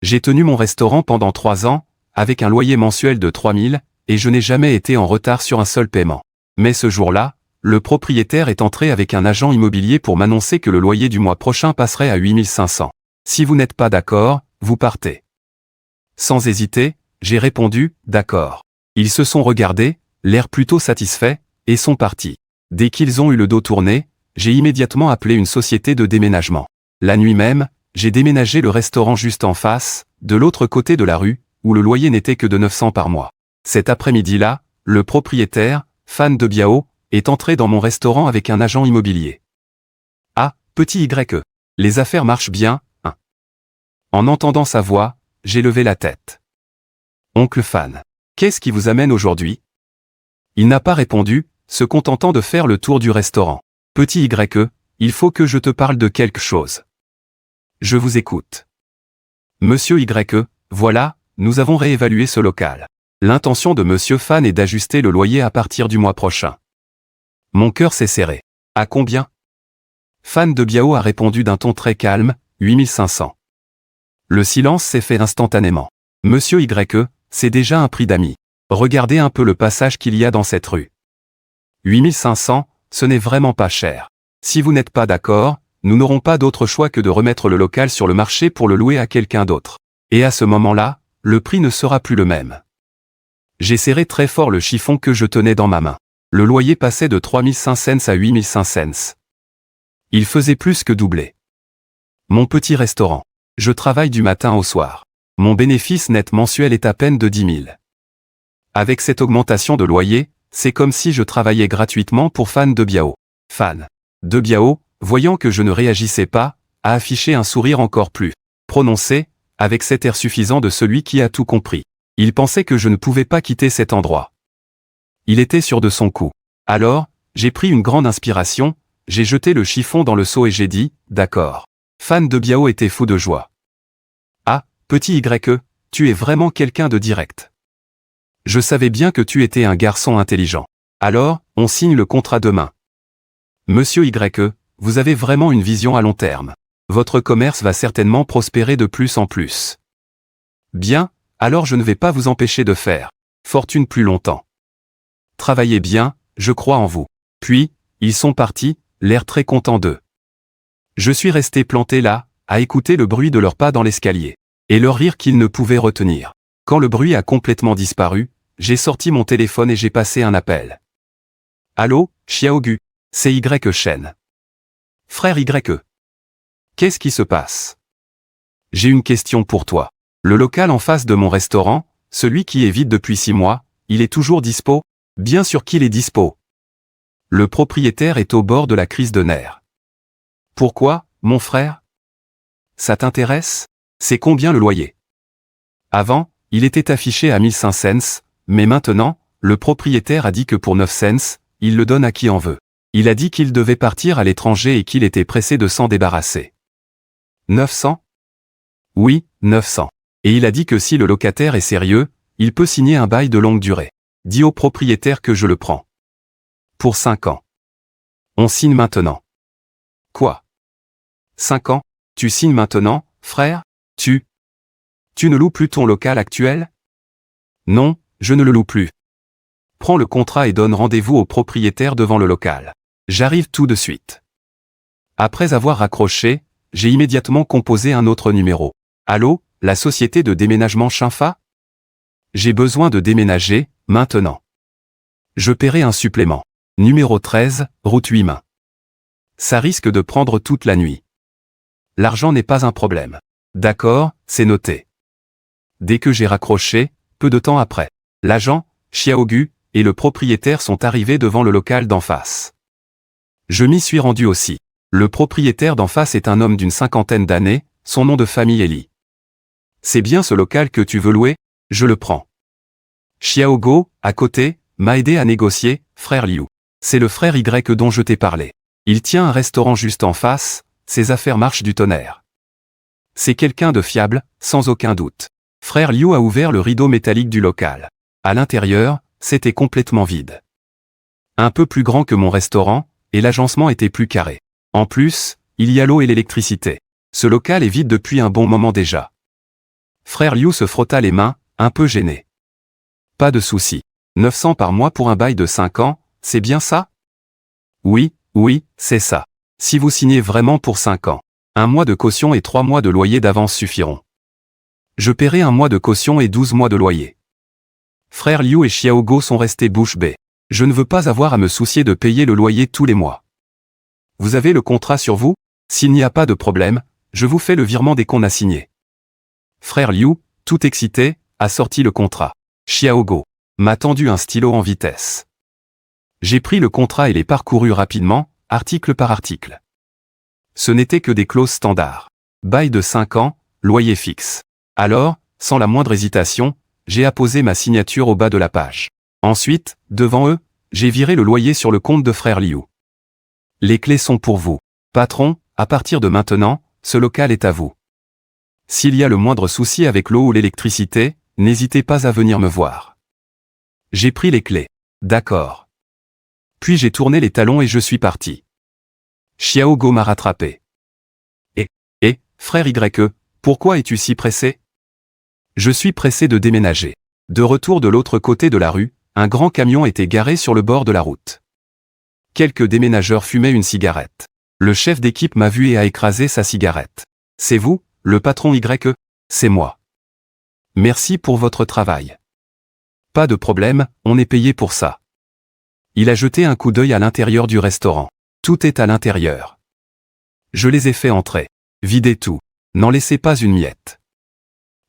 J'ai tenu mon restaurant pendant 3 ans, avec un loyer mensuel de 3000, et je n'ai jamais été en retard sur un seul paiement. Mais ce jour-là, le propriétaire est entré avec un agent immobilier pour m'annoncer que le loyer du mois prochain passerait à 8500. Si vous n'êtes pas d'accord, vous partez. Sans hésiter, j'ai répondu, d'accord. Ils se sont regardés, l'air plutôt satisfaits, et sont partis. Dès qu'ils ont eu le dos tourné, j'ai immédiatement appelé une société de déménagement. La nuit même, j'ai déménagé le restaurant juste en face, de l'autre côté de la rue, où le loyer n'était que de 900 par mois. Cet après-midi-là, le propriétaire, fan de Biao, est entré dans mon restaurant avec un agent immobilier. Ah, petit Y. Les affaires marchent bien, hein. En entendant sa voix, j'ai levé la tête. Oncle Fan. Qu'est-ce qui vous amène aujourd'hui? Il n'a pas répondu, se contentant de faire le tour du restaurant. Petit Y, il faut que je te parle de quelque chose. Je vous écoute. Monsieur Y, voilà, nous avons réévalué ce local. L'intention de Monsieur Fan est d'ajuster le loyer à partir du mois prochain. Mon cœur s'est serré. À combien? Fan de Biao a répondu d'un ton très calme, 8500. Le silence s'est fait instantanément. Monsieur Y, c'est déjà un prix d'amis. Regardez un peu le passage qu'il y a dans cette rue. 8500, ce n'est vraiment pas cher. Si vous n'êtes pas d'accord, nous n'aurons pas d'autre choix que de remettre le local sur le marché pour le louer à quelqu'un d'autre. Et à ce moment-là, le prix ne sera plus le même. J'ai serré très fort le chiffon que je tenais dans ma main. Le loyer passait de 3500 à 8500. Il faisait plus que doubler. Mon petit restaurant. Je travaille du matin au soir. Mon bénéfice net mensuel est à peine de 10 000. Avec cette augmentation de loyer, c'est comme si je travaillais gratuitement pour Fan de Biao. Fan de Biao, voyant que je ne réagissais pas, a affiché un sourire encore plus prononcé, avec cet air suffisant de celui qui a tout compris. Il pensait que je ne pouvais pas quitter cet endroit. Il était sûr de son coup. Alors, j'ai pris une grande inspiration, j'ai jeté le chiffon dans le seau et j'ai dit, d'accord. Fan de Biao était fou de joie. Ah, petit Y, tu es vraiment quelqu'un de direct. Je savais bien que tu étais un garçon intelligent. Alors, on signe le contrat demain. Monsieur Y, vous avez vraiment une vision à long terme. Votre commerce va certainement prospérer de plus en plus. Bien, alors je ne vais pas vous empêcher de faire fortune plus longtemps. Travaillez bien, je crois en vous. Puis, ils sont partis, l'air très contents d'eux. Je suis resté planté là, à écouter le bruit de leurs pas dans l'escalier, et leur rire qu'ils ne pouvaient retenir. Quand le bruit a complètement disparu, j'ai sorti mon téléphone et j'ai passé un appel. Allô, Xiaogu, c'est Y Shen. Frère Y. Qu'est-ce qui se passe? J'ai une question pour toi. Le local en face de mon restaurant, celui qui est vide depuis 6 mois, il est toujours dispo? Bien sûr qu'il est dispo. Le propriétaire est au bord de la crise de nerfs. Pourquoi, mon frère? Ça t'intéresse? C'est combien le loyer? Avant, il était affiché à 1500, mais maintenant, le propriétaire a dit que pour 9 cents, il le donne à qui en veut. Il a dit qu'il devait partir à l'étranger et qu'il était pressé de s'en débarrasser. 900? Oui, 900. Et il a dit que si le locataire est sérieux, il peut signer un bail de longue durée. Dis au propriétaire que je le prends. Pour 5 ans. On signe maintenant. Quoi? 5 ans? Tu signes maintenant, frère? Tu ne loues plus ton local actuel? Non, je ne le loue plus. Prends le contrat et donne rendez-vous au propriétaire devant le local. J'arrive tout de suite. Après avoir raccroché, j'ai immédiatement composé un autre numéro. Allô, la société de déménagement Shinfa? J'ai besoin de déménager, maintenant. Je paierai un supplément. Numéro 13, route 8 mains. Ça risque de prendre toute la nuit. L'argent n'est pas un problème. D'accord, c'est noté. Dès que j'ai raccroché, peu de temps après, l'agent, Xiaogu, et le propriétaire sont arrivés devant le local d'en face. Je m'y suis rendu aussi. Le propriétaire d'en face est un homme d'une 50aine d'années, son nom de famille est Li. C'est bien ce local que tu veux louer? Je le prends. Xiaogo, à côté, m'a aidé à négocier, frère Liu. C'est le frère Y dont je t'ai parlé. Il tient un restaurant juste en face, ses affaires marchent du tonnerre. C'est quelqu'un de fiable, sans aucun doute. Frère Liu a ouvert le rideau métallique du local. À l'intérieur, c'était complètement vide. Un peu plus grand que mon restaurant, et l'agencement était plus carré. En plus, il y a l'eau et l'électricité. Ce local est vide depuis un bon moment déjà. Frère Liu se frotta les mains, un peu gêné. Pas de souci. 900 par mois pour un bail de 5 ans, c'est bien ça? Oui, c'est ça. Si vous signez vraiment pour 5 ans, 1 mois de caution et 3 mois de loyer d'avance suffiront. Je paierai 1 mois de caution et 12 mois de loyer. Frère Liu et Xiaogo sont restés bouche bée. Je ne veux pas avoir à me soucier de payer le loyer tous les mois. Vous avez le contrat sur vous? S'il n'y a pas de problème, je vous fais le virement dès qu'on a signé. Frère Liu, tout excité, a sorti le contrat. Xiaogo m'a tendu un stylo en vitesse. J'ai pris le contrat et l'ai parcouru rapidement, article par article. Ce n'était que des clauses standards. Bail de 5 ans, loyer fixe. Alors, sans la moindre hésitation, j'ai apposé ma signature au bas de la page. Ensuite, devant eux, j'ai viré le loyer sur le compte de Frère Liu. Les clés sont pour vous. Patron, à partir de maintenant, ce local est à vous. S'il y a le moindre souci avec l'eau ou l'électricité, n'hésitez pas à venir me voir. J'ai pris les clés. D'accord. Puis j'ai tourné les talons et je suis parti. Xiaogo m'a rattrapé. Frère YE, pourquoi es-tu si pressé? Je suis pressé de déménager. De retour de l'autre côté de la rue, un grand camion était garé sur le bord de la route. Quelques déménageurs fumaient une cigarette. Le chef d'équipe m'a vu et a écrasé sa cigarette. C'est vous, le patron YE? C'est moi. Merci pour votre travail. Pas de problème, on est payé pour ça. Il a jeté un coup d'œil à l'intérieur du restaurant. Tout est à l'intérieur. Je les ai fait entrer. Videz tout. N'en laissez pas une miette.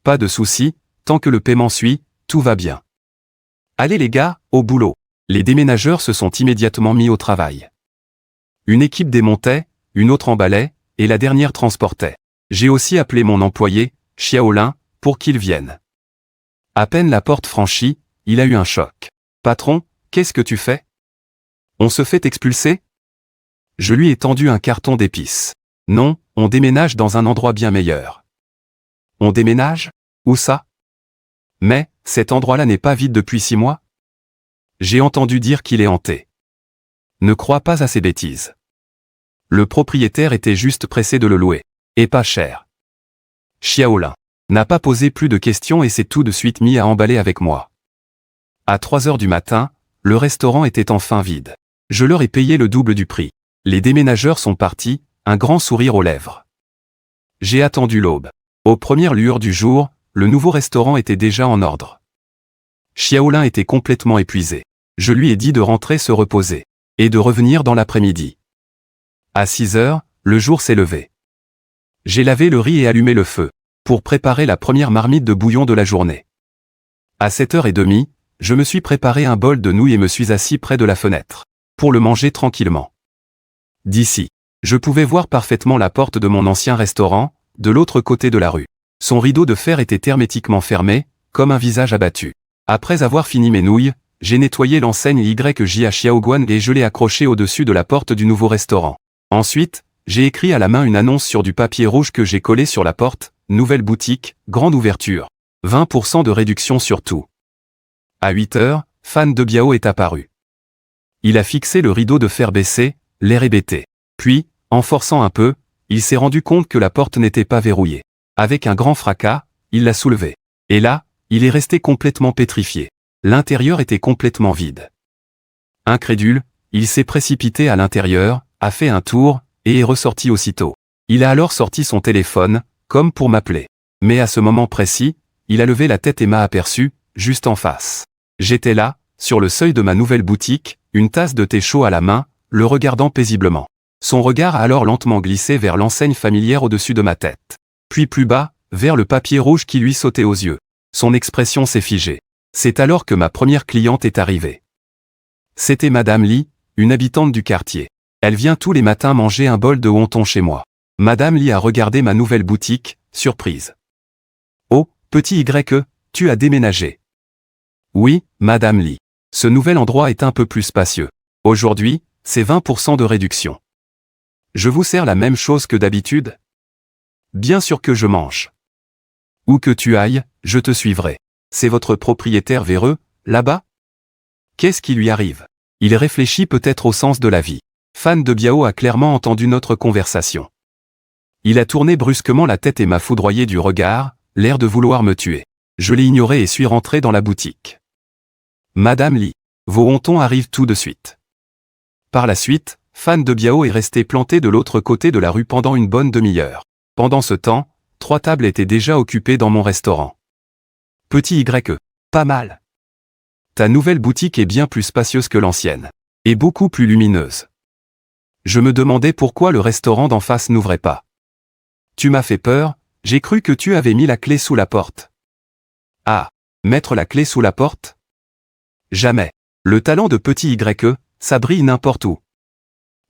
Pas de souci, tant que le paiement suit, tout va bien. Allez les gars, au boulot. Les déménageurs se sont immédiatement mis au travail. Une équipe démontait, une autre emballait, et la dernière transportait. J'ai aussi appelé mon employé, Xiaolin, pour qu'il vienne. À peine la porte franchie, il a eu un choc. Patron, qu'est-ce que tu fais? On se fait expulser? Je lui ai tendu un carton d'épices. Non, on déménage dans un endroit bien meilleur. On déménage? Où ça? Mais, cet endroit-là n'est pas vide depuis 6 mois? J'ai entendu dire qu'il est hanté. Ne crois pas à ces bêtises. Le propriétaire était juste pressé de le louer. Et pas cher. Xiaolin n'a pas posé plus de questions et s'est tout de suite mis à emballer avec moi. À 3 heures du matin, le restaurant était enfin vide. Je leur ai payé le double du prix. Les déménageurs sont partis, un grand sourire aux lèvres. J'ai attendu l'aube. Aux premières lueurs du jour, le nouveau restaurant était déjà en ordre. Xiaolin était complètement épuisé. Je lui ai dit de rentrer se reposer. Et de revenir dans l'après-midi. À 6 heures, le jour s'est levé. J'ai lavé le riz et allumé le feu, pour préparer la première marmite de bouillon de la journée. À 7h30, je me suis préparé un bol de nouilles et me suis assis près de la fenêtre, pour le manger tranquillement. D'ici, je pouvais voir parfaitement la porte de mon ancien restaurant, de l'autre côté de la rue. Son rideau de fer était hermétiquement fermé, comme un visage abattu. Après avoir fini mes nouilles, j'ai nettoyé l'enseigne YJ à Xiaoguan et je l'ai accrochée au-dessus de la porte du nouveau restaurant. Ensuite, j'ai écrit à la main une annonce sur du papier rouge que j'ai collé sur la porte, nouvelle boutique, grande ouverture. 20% de réduction sur tout. À 8 heures, Fan de Biao est apparu. Il a fixé le rideau de fer baissé, l'air hébété. Puis, en forçant un peu, il s'est rendu compte que la porte n'était pas verrouillée. Avec un grand fracas, il l'a soulevée. Et là, il est resté complètement pétrifié. L'intérieur était complètement vide. Incrédule, il s'est précipité à l'intérieur, a fait un tour, et est ressorti aussitôt. Il a alors sorti son téléphone, comme pour m'appeler. Mais à ce moment précis, il a levé la tête et m'a aperçu, juste en face. J'étais là, sur le seuil de ma nouvelle boutique, une tasse de thé chaud à la main, le regardant paisiblement. Son regard a alors lentement glissé vers l'enseigne familière au-dessus de ma tête. Puis plus bas, vers le papier rouge qui lui sautait aux yeux. Son expression s'est figée. C'est alors que ma première cliente est arrivée. C'était Madame Li, une habitante du quartier. Elle vient tous les matins manger un bol de wonton chez moi. Madame Li a regardé ma nouvelle boutique, surprise. Oh, petit YE, tu as déménagé. Oui, Madame Li. Ce nouvel endroit est un peu plus spacieux. Aujourd'hui, c'est 20% de réduction. Je vous sers la même chose que d'habitude? Bien sûr que je mange. Où que tu ailles, je te suivrai. C'est votre propriétaire véreux, là-bas? Qu'est-ce qui lui arrive? Il réfléchit peut-être au sens de la vie. Fan de Biao a clairement entendu notre conversation. Il a tourné brusquement la tête et m'a foudroyé du regard, l'air de vouloir me tuer. Je l'ai ignoré et suis rentré dans la boutique. Madame Li, vos wontons arrivent tout de suite. Par la suite, Fan de Biao est resté planté de l'autre côté de la rue pendant une bonne demi-heure. Pendant ce temps, 3 tables étaient déjà occupées dans mon restaurant. Petit Y, pas mal. Ta nouvelle boutique est bien plus spacieuse que l'ancienne. Et beaucoup plus lumineuse. Je me demandais pourquoi le restaurant d'en face n'ouvrait pas. Tu m'as fait peur, j'ai cru que tu avais mis la clé sous la porte. Ah, mettre la clé sous la porte? Jamais. Le talent de Petit Y, ça brille n'importe où.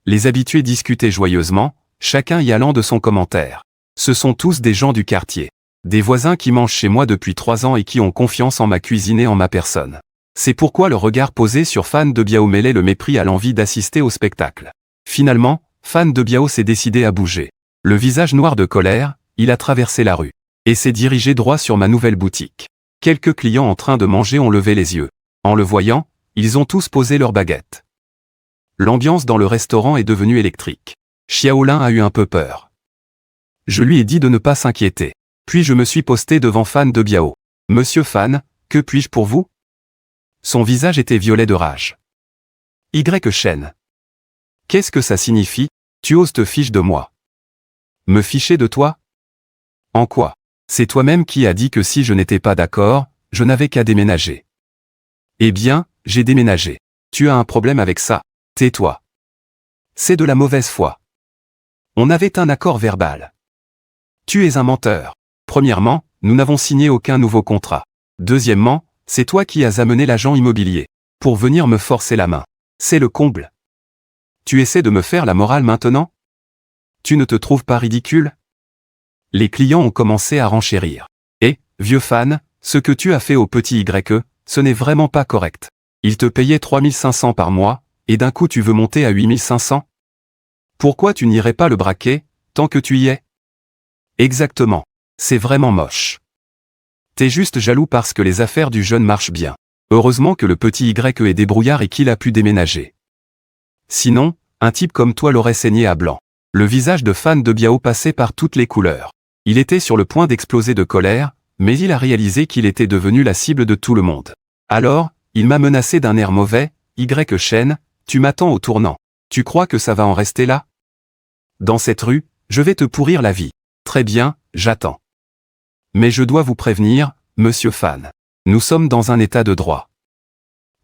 Les habitués discutaient joyeusement, chacun y allant de son commentaire. Ce sont tous des gens du quartier. Des voisins qui mangent chez moi depuis 3 ans et qui ont confiance en ma cuisine et en ma personne. C'est pourquoi le regard posé sur Fan de Biao mêlait le mépris à l'envie d'assister au spectacle. Finalement, Fan de Biao s'est décidé à bouger. Le visage noir de colère, il a traversé la rue. Et s'est dirigé droit sur ma nouvelle boutique. Quelques clients en train de manger ont levé les yeux. En le voyant, ils ont tous posé leurs baguettes. L'ambiance dans le restaurant est devenue électrique. Xiaolin a eu un peu peur. Je lui ai dit de ne pas s'inquiéter. Puis je me suis posté devant Fan de Biao. Monsieur Fan, que puis-je pour vous? Son visage était violet de rage. Y Shen. Qu'est-ce que ça signifie? Tu oses te ficher de moi? Me ficher de toi? En quoi? C'est toi-même qui as dit que si je n'étais pas d'accord, je n'avais qu'à déménager. Eh bien, j'ai déménagé. Tu as un problème avec ça? Tais-toi. C'est de la mauvaise foi. On avait un accord verbal. Tu es un menteur. Premièrement, nous n'avons signé aucun nouveau contrat. Deuxièmement, c'est toi qui as amené l'agent immobilier. Pour venir me forcer la main. C'est le comble. Tu essaies de me faire la morale maintenant? Tu ne te trouves pas ridicule? Les clients ont commencé à renchérir. Et, vieux Fan, ce que tu as fait au Petit Y, ce n'est vraiment pas correct. Il te payait 3500 par mois, et d'un coup tu veux monter à 8500? Pourquoi tu n'irais pas le braquer, tant que tu y es? Exactement. C'est vraiment moche. T'es juste jaloux parce que les affaires du jeune marchent bien. Heureusement que le Petit Y est débrouillard et qu'il a pu déménager. Sinon, un type comme toi l'aurait saigné à blanc. Le visage de Fan de Biao passait par toutes les couleurs. Il était sur le point d'exploser de colère, mais il a réalisé qu'il était devenu la cible de tout le monde. Alors, il m'a menacé d'un air mauvais, Y Shen, tu m'attends au tournant. Tu crois que ça va en rester là? Dans cette rue, je vais te pourrir la vie. Très bien, j'attends. Mais je dois vous prévenir, monsieur Fan. Nous sommes dans un état de droit.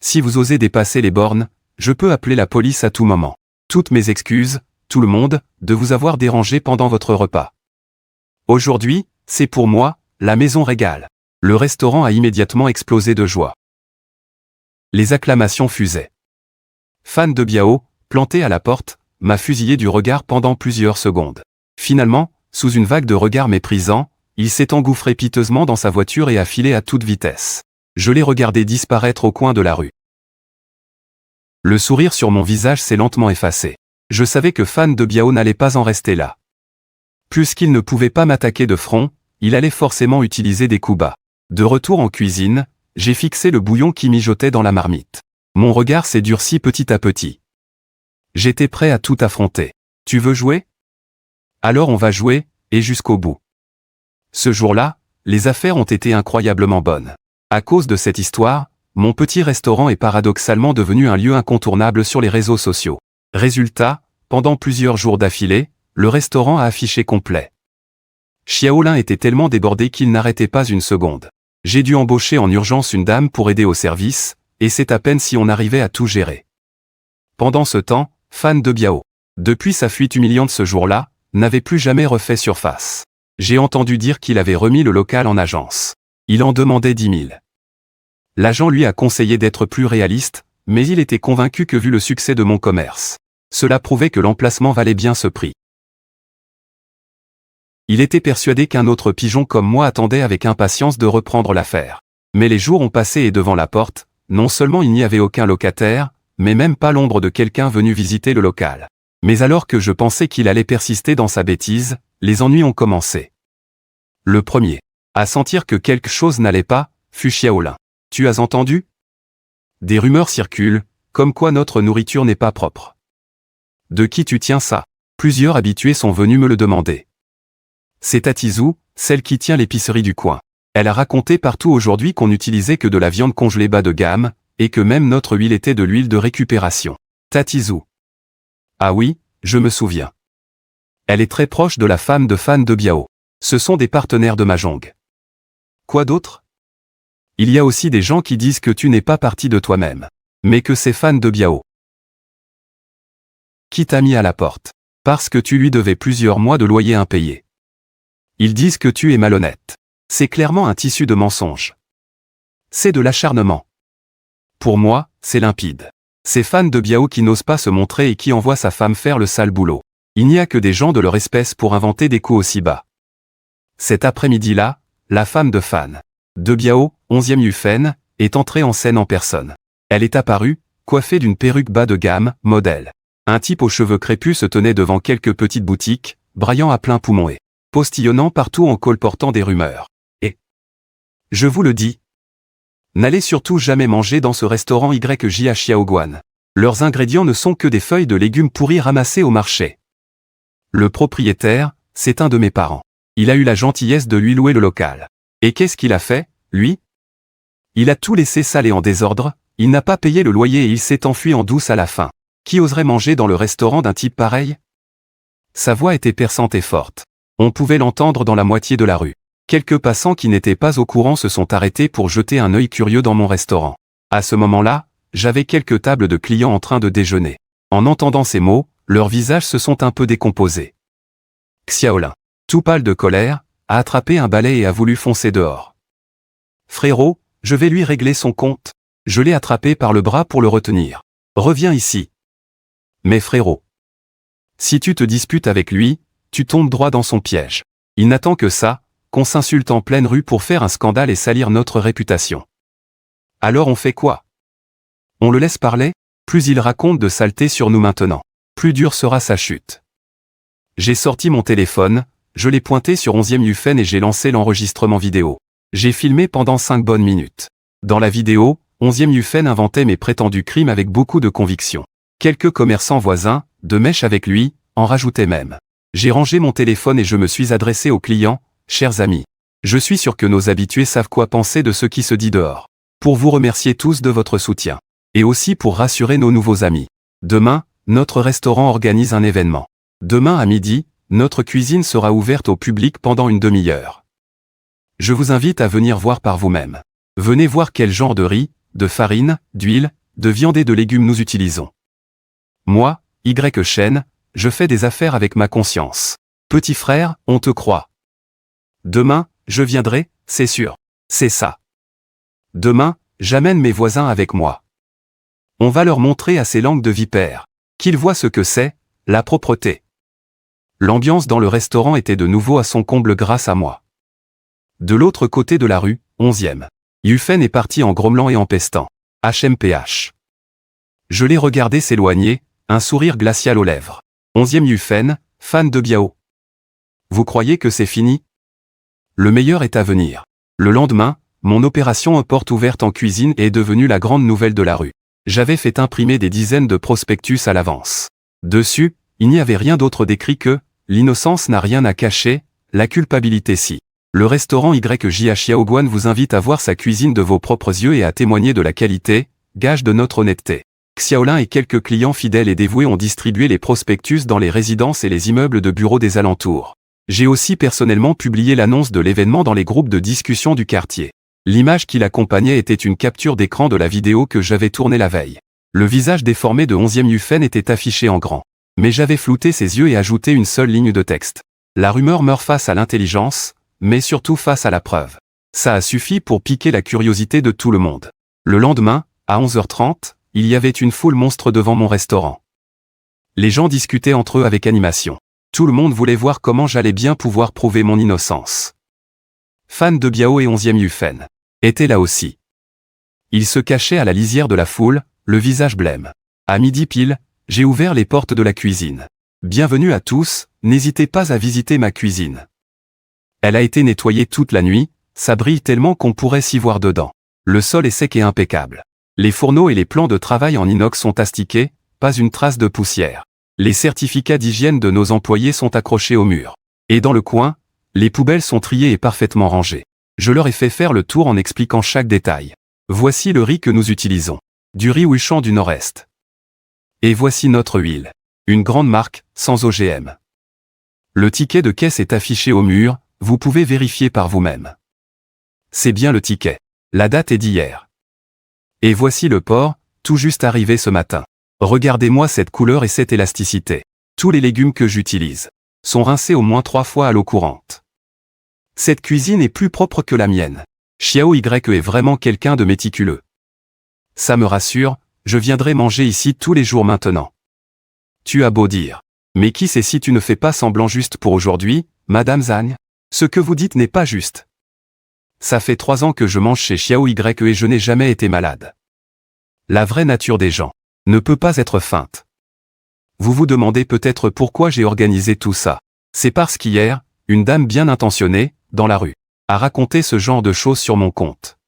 Si vous osez dépasser les bornes, je peux appeler la police à tout moment. Toutes mes excuses, tout le monde, de vous avoir dérangé pendant votre repas. Aujourd'hui, c'est pour moi, la maison régale. Le restaurant a immédiatement explosé de joie. Les acclamations fusaient. Fan de Biao, planté à la porte, m'a fusillé du regard pendant plusieurs secondes. Finalement, sous une vague de regards méprisants, il s'est engouffré piteusement dans sa voiture et a filé à toute vitesse. Je l'ai regardé disparaître au coin de la rue. Le sourire sur mon visage s'est lentement effacé. Je savais que Fan de Biao n'allait pas en rester là. Puisqu'il ne pouvait pas m'attaquer de front, il allait forcément utiliser des coups bas. De retour en cuisine, j'ai fixé le bouillon qui mijotait dans la marmite. Mon regard s'est durci petit à petit. J'étais prêt à tout affronter. Tu veux jouer? Alors on va jouer, et jusqu'au bout. Ce jour-là, les affaires ont été incroyablement bonnes. À cause de cette histoire, mon petit restaurant est paradoxalement devenu un lieu incontournable sur les réseaux sociaux. Résultat, pendant plusieurs jours d'affilée, le restaurant a affiché complet. Xiaolin était tellement débordé qu'il n'arrêtait pas une seconde. J'ai dû embaucher en urgence une dame pour aider au service, et c'est à peine si on arrivait à tout gérer. Pendant ce temps, Fan de Biao, depuis sa fuite humiliante ce jour-là, n'avait plus jamais refait surface. J'ai entendu dire qu'il avait remis le local en agence. Il en demandait 10 000. L'agent lui a conseillé d'être plus réaliste, mais il était convaincu que vu le succès de mon commerce, cela prouvait que l'emplacement valait bien ce prix. Il était persuadé qu'un autre pigeon comme moi attendait avec impatience de reprendre l'affaire. Mais les jours ont passé et devant la porte, non seulement il n'y avait aucun locataire, mais même pas l'ombre de quelqu'un venu visiter le local. Mais alors que je pensais qu'il allait persister dans sa bêtise, les ennuis ont commencé. Le premier, à sentir que quelque chose n'allait pas, fut Xiaolin. Tu as entendu? Des rumeurs circulent, comme quoi notre nourriture n'est pas propre. De qui tu tiens ça? Plusieurs habitués sont venus me le demander. C'est à Tizou, celle qui tient l'épicerie du coin. Elle a raconté partout aujourd'hui qu'on n'utilisait que de la viande congelée bas de gamme, et que même notre huile était de l'huile de récupération. Tatizou. Ah oui, je me souviens. Elle est très proche de la femme de Fan de Biao. Ce sont des partenaires de Mahjong. Quoi d'autre? Il y a aussi des gens qui disent que tu n'es pas parti de toi-même, mais que c'est Fan de Biao qui t'a mis à la porte, parce que tu lui devais plusieurs mois de loyer impayé. Ils disent que tu es malhonnête. C'est clairement un tissu de mensonges. C'est de l'acharnement. Pour moi, c'est limpide. C'est Fan de Biao qui n'ose pas se montrer et qui envoie sa femme faire le sale boulot. Il n'y a que des gens de leur espèce pour inventer des coups aussi bas. Cet après-midi-là, la femme de Fan de Biao, 11e Yufen, est entrée en scène en personne. Elle est apparue, coiffée d'une perruque bas de gamme, modèle. Un type aux cheveux crépus se tenait devant quelques petites boutiques, braillant à plein poumon et postillonnant partout en colportant des rumeurs. Et je vous le dis, n'allez surtout jamais manger dans ce restaurant YJ Xiaoguan. Leurs ingrédients ne sont que des feuilles de légumes pourris ramassées au marché. Le propriétaire, c'est un de mes parents. Il a eu la gentillesse de lui louer le local. Et qu'est-ce qu'il a fait, lui? Il a tout laissé sale et en désordre, il n'a pas payé le loyer et il s'est enfui en douce à la fin. Qui oserait manger dans le restaurant d'un type pareil? Sa voix était perçante et forte. On pouvait l'entendre dans la moitié de la rue. Quelques passants qui n'étaient pas au courant se sont arrêtés pour jeter un œil curieux dans mon restaurant. À ce moment-là, j'avais quelques tables de clients en train de déjeuner. En entendant ces mots, leurs visages se sont un peu décomposés. Xiaolin, tout pâle de colère, a attrapé un balai et a voulu foncer dehors. Frérot, je vais lui régler son compte. Je l'ai attrapé par le bras pour le retenir. Reviens ici. Mais frérot, si tu te disputes avec lui, tu tombes droit dans son piège. Il n'attend que ça, qu'on s'insulte en pleine rue pour faire un scandale et salir notre réputation. Alors on fait quoi? On le laisse parler? Plus il raconte de saletés sur nous maintenant, plus dure sera sa chute. J'ai sorti mon téléphone, je l'ai pointé sur 11e Yufen et j'ai lancé l'enregistrement vidéo. J'ai filmé pendant 5 bonnes minutes. Dans la vidéo, 11e Yufen inventait mes prétendus crimes avec beaucoup de conviction. Quelques commerçants voisins, de mèche avec lui, en rajoutaient même. J'ai rangé mon téléphone et je me suis adressé aux clients, chers amis. Je suis sûr que nos habitués savent quoi penser de ce qui se dit dehors. Pour vous remercier tous de votre soutien. Et aussi pour rassurer nos nouveaux amis. Demain, notre restaurant organise un événement. Demain à midi, notre cuisine sera ouverte au public pendant une demi-heure. Je vous invite à venir voir par vous-même. Venez voir quel genre de riz, de farine, d'huile, de viande et de légumes nous utilisons. Moi, Y Chen, je fais des affaires avec ma conscience. Petit frère, on te croit. Demain, je viendrai, c'est sûr. C'est ça. Demain, j'amène mes voisins avec moi. On va leur montrer à ces langues de vipères qu'ils voient ce que c'est, la propreté. L'ambiance dans le restaurant était de nouveau à son comble grâce à moi. De l'autre côté de la rue, 11e. Yufen est parti en grommelant et en pestant. HMPH. Je l'ai regardé s'éloigner, un sourire glacial aux lèvres. 11e Yufen, Fan de Biao. Vous croyez que c'est fini? Le meilleur est à venir. Le lendemain, mon opération porte ouverte en cuisine est devenue la grande nouvelle de la rue. J'avais fait imprimer des dizaines de prospectus à l'avance. Dessus, il n'y avait rien d'autre décrit que « L'innocence n'a rien à cacher, la culpabilité si ». Le restaurant YJ Xiaoguan vous invite à voir sa cuisine de vos propres yeux et à témoigner de la qualité, gage de notre honnêteté. Xiaolin et quelques clients fidèles et dévoués ont distribué les prospectus dans les résidences et les immeubles de bureaux des alentours. J'ai aussi personnellement publié l'annonce de l'événement dans les groupes de discussion du quartier. L'image qui l'accompagnait était une capture d'écran de la vidéo que j'avais tournée la veille. Le visage déformé de 11e Yufen était affiché en grand. Mais j'avais flouté ses yeux et ajouté une seule ligne de texte. La rumeur meurt face à l'intelligence, mais surtout face à la preuve. Ça a suffi pour piquer la curiosité de tout le monde. Le lendemain, à 11h30, il y avait une foule monstre devant mon restaurant. Les gens discutaient entre eux avec animation. Tout le monde voulait voir comment j'allais bien pouvoir prouver mon innocence. Fan de Biao et 11e Yufen étaient là aussi. Ils se cachaient à la lisière de la foule, le visage blême. À midi pile, j'ai ouvert les portes de la cuisine. Bienvenue à tous, n'hésitez pas à visiter ma cuisine. Elle a été nettoyée toute la nuit, ça brille tellement qu'on pourrait s'y voir dedans. Le sol est sec et impeccable. Les fourneaux et les plans de travail en inox sont astiqués, pas une trace de poussière. Les certificats d'hygiène de nos employés sont accrochés au mur. Et dans le coin, Les poubelles sont triées et parfaitement rangées. Je leur ai fait faire le tour en expliquant chaque détail. Voici le riz que nous utilisons. Du riz Wuchan du Nord-Est. Et voici notre huile. Une grande marque, sans OGM. Le ticket de caisse est affiché au mur, vous pouvez vérifier par vous-même. C'est bien le ticket. La date est d'hier. Et voici le porc, tout juste arrivé ce matin. Regardez-moi cette couleur et cette élasticité. Tous les légumes que j'utilise sont rincés au moins 3 fois à l'eau courante. Cette cuisine est plus propre que la mienne. Xiao Y est vraiment quelqu'un de méticuleux. Ça me rassure, je viendrai manger ici tous les jours maintenant. Tu as beau dire. Mais qui sait si tu ne fais pas semblant juste pour aujourd'hui, Madame Zhang? Ce que vous dites n'est pas juste. Ça fait 3 ans que je mange chez Xiao Y et je n'ai jamais été malade. La vraie nature des gens ne peut pas être feinte. Vous vous demandez peut-être pourquoi j'ai organisé tout ça. C'est parce qu'hier, une dame bien intentionnée, dans la rue, a raconté ce genre de choses sur mon compte.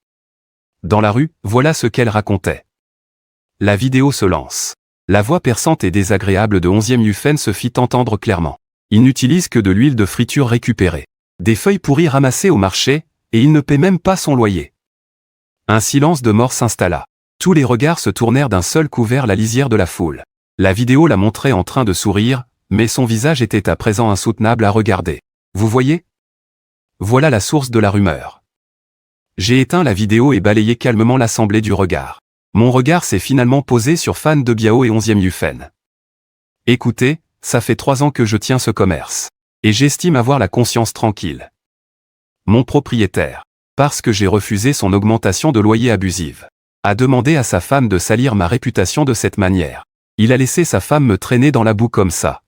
Dans la rue, voilà ce qu'elle racontait. La vidéo se lance. La voix perçante et désagréable de 11e Yufen se fit entendre clairement. Il n'utilise que de l'huile de friture récupérée. Des feuilles pourries ramassées au marché, et il ne paie même pas son loyer. Un silence de mort s'installa. Tous les regards se tournèrent d'un seul coup vers la lisière de la foule. La vidéo la montrait en train de sourire, mais son visage était à présent insoutenable à regarder. Vous voyez? Voilà la source de la rumeur. J'ai éteint la vidéo et balayé calmement l'assemblée du regard. Mon regard s'est finalement posé sur Fan de Biao et 11e Yufen. Écoutez, ça fait 3 ans que je tiens ce commerce. Et j'estime avoir la conscience tranquille. Mon propriétaire, parce que j'ai refusé son augmentation de loyer abusive, a demandé à sa femme de salir ma réputation de cette manière. Il a laissé sa femme me traîner dans la boue comme ça.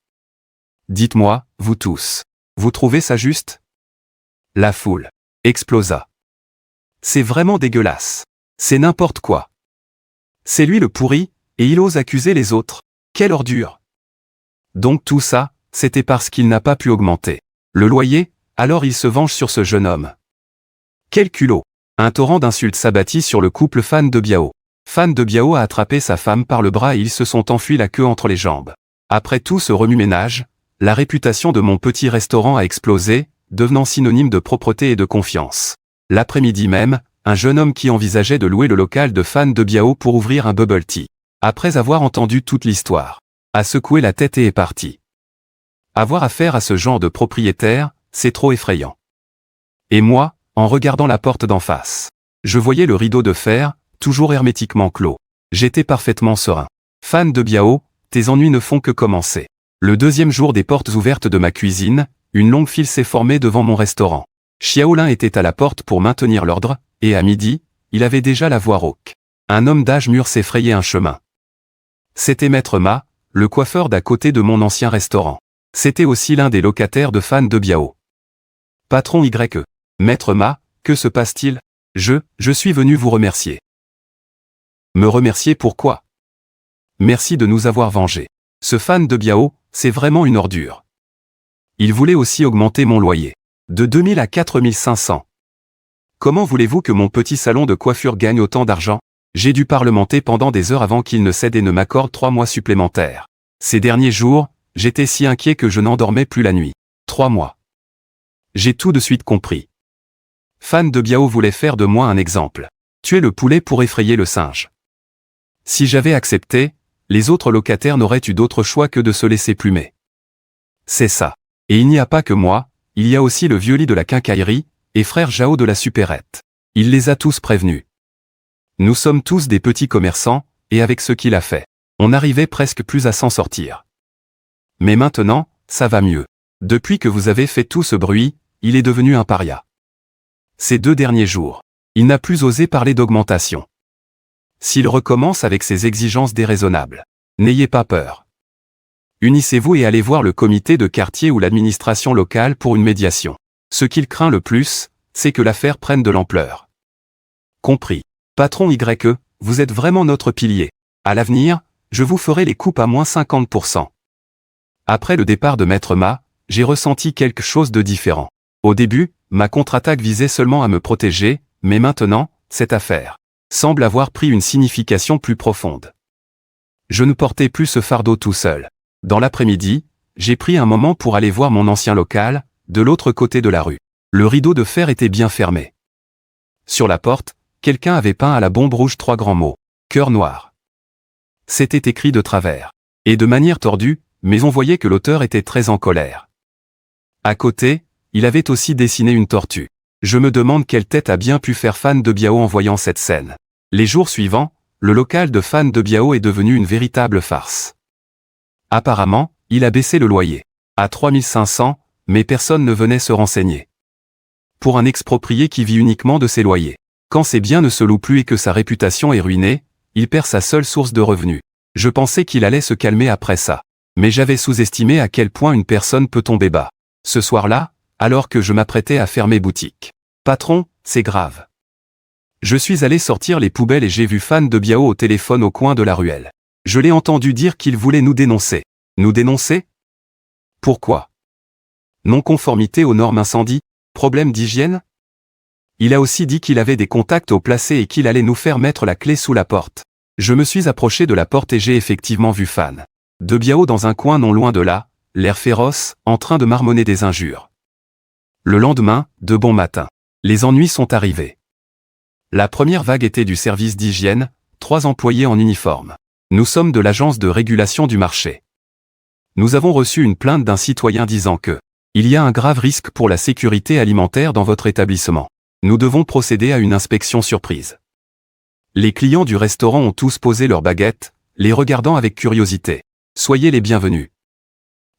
Dites-moi, vous tous, vous trouvez ça juste? La foule explosa. C'est vraiment dégueulasse. C'est n'importe quoi. C'est lui le pourri, et il ose accuser les autres. Quelle ordure! Donc tout ça, c'était parce qu'il n'a pas pu augmenter le loyer, alors il se venge sur ce jeune homme. Quel culot! Un torrent d'insultes s'abattit sur le couple Fan de Biao. Fan de Biao a attrapé sa femme par le bras et ils se sont enfuis la queue entre les jambes. Après tout ce remue-ménage, la réputation de mon petit restaurant a explosé, devenant synonyme de propreté et de confiance. L'après-midi même, un jeune homme qui envisageait de louer le local de Fan de Biao pour ouvrir un bubble tea, après avoir entendu toute l'histoire, a secoué la tête et est parti. Avoir affaire à ce genre de propriétaire, c'est trop effrayant. Et moi, en regardant la porte d'en face, je voyais le rideau de fer, toujours hermétiquement clos. J'étais parfaitement serein. Fan de Biao, tes ennuis ne font que commencer. Le 2e jour des portes ouvertes de ma cuisine, une longue file s'est formée devant mon restaurant. Xiaolin était à la porte pour maintenir l'ordre, et à midi, il avait déjà la voix rauque. Un homme d'âge mûr s'effrayait un chemin. C'était Maître Ma, le coiffeur d'à côté de mon ancien restaurant. C'était aussi l'un des locataires de Fan de Biao. Patron Y. Maître Ma, que se passe-t-il? Je suis venu vous remercier. Me remercier pourquoi? Merci de nous avoir vengés. Ce Fan de Biao, c'est vraiment une ordure. Il voulait aussi augmenter mon loyer. De 2000 à 4500. Comment voulez-vous que mon petit salon de coiffure gagne autant d'argent? J'ai dû parlementer pendant des heures avant qu'il ne cède et ne m'accorde 3 mois supplémentaires. Ces derniers jours, j'étais si inquiet que je n'endormais plus la nuit. 3 mois. J'ai tout de suite compris. Fan de Biao voulait faire de moi un exemple. Tuer le poulet pour effrayer le singe. Si j'avais accepté, les autres locataires n'auraient eu d'autre choix que de se laisser plumer. C'est ça. Et il n'y a pas que moi, il y a aussi le vieux lit de la quincaillerie, et frère Jao de la supérette. Il les a tous prévenus. Nous sommes tous des petits commerçants, et avec ce qu'il a fait, on n'arrivait presque plus à s'en sortir. Mais maintenant, ça va mieux. Depuis que vous avez fait tout ce bruit, il est devenu un paria. Ces 2 derniers jours, il n'a plus osé parler d'augmentation. S'il recommence avec ses exigences déraisonnables, n'ayez pas peur. Unissez-vous et allez voir le comité de quartier ou l'administration locale pour une médiation. Ce qu'il craint le plus, c'est que l'affaire prenne de l'ampleur. Compris. Patron Y, vous êtes vraiment notre pilier. À l'avenir, je vous ferai les coupes à moins 50%. Après le départ de Maître Ma, j'ai ressenti quelque chose de différent. Au début, ma contre-attaque visait seulement à me protéger, mais maintenant, cette affaire semble avoir pris une signification plus profonde. Je ne portais plus ce fardeau tout seul. Dans l'après-midi, j'ai pris un moment pour aller voir mon ancien local, de l'autre côté de la rue. Le rideau de fer était bien fermé. Sur la porte, quelqu'un avait peint à la bombe rouge 3 grands mots. Cœur noir. C'était écrit de travers. Et de manière tordue, mais on voyait que l'auteur était très en colère. À côté, il avait aussi dessiné une tortue. Je me demande quelle tête a bien pu faire Fan de Biao en voyant cette scène. Les jours suivants, le local de Fan de Biao est devenu une véritable farce. Apparemment, il a baissé le loyer à 3500, mais personne ne venait se renseigner. Pour un exproprié qui vit uniquement de ses loyers. Quand ses biens ne se louent plus et que sa réputation est ruinée, il perd sa seule source de revenus. Je pensais qu'il allait se calmer après ça. Mais j'avais sous-estimé à quel point une personne peut tomber bas. Ce soir-là, alors que je m'apprêtais à fermer boutique. Patron, c'est grave. Je suis allé sortir les poubelles et j'ai vu Fan de Biao au téléphone au coin de la ruelle. Je l'ai entendu dire qu'il voulait nous dénoncer. Nous dénoncer? Pourquoi? Non-conformité aux normes incendie? Problème d'hygiène? Il a aussi dit qu'il avait des contacts au placé et qu'il allait nous faire mettre la clé sous la porte. Je me suis approché de la porte et j'ai effectivement vu Fan de Biao dans un coin non loin de là, l'air féroce, en train de marmonner des injures. Le lendemain, de bon matin. Les ennuis sont arrivés. La première vague était du service d'hygiène, 3 employés en uniforme. Nous sommes de l'agence de régulation du marché. Nous avons reçu une plainte d'un citoyen disant que il y a un grave risque pour la sécurité alimentaire dans votre établissement. Nous devons procéder à une inspection surprise. Les clients du restaurant ont tous posé leurs baguettes, les regardant avec curiosité. Soyez les bienvenus.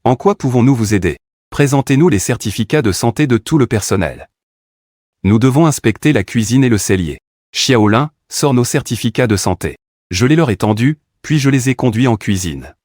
En quoi pouvons-nous vous aider? Présentez-nous les certificats de santé de tout le personnel. Nous devons inspecter la cuisine et le cellier. Xiaolin, sort nos certificats de santé. Je les leur ai tendus, puis je les ai conduits en cuisine.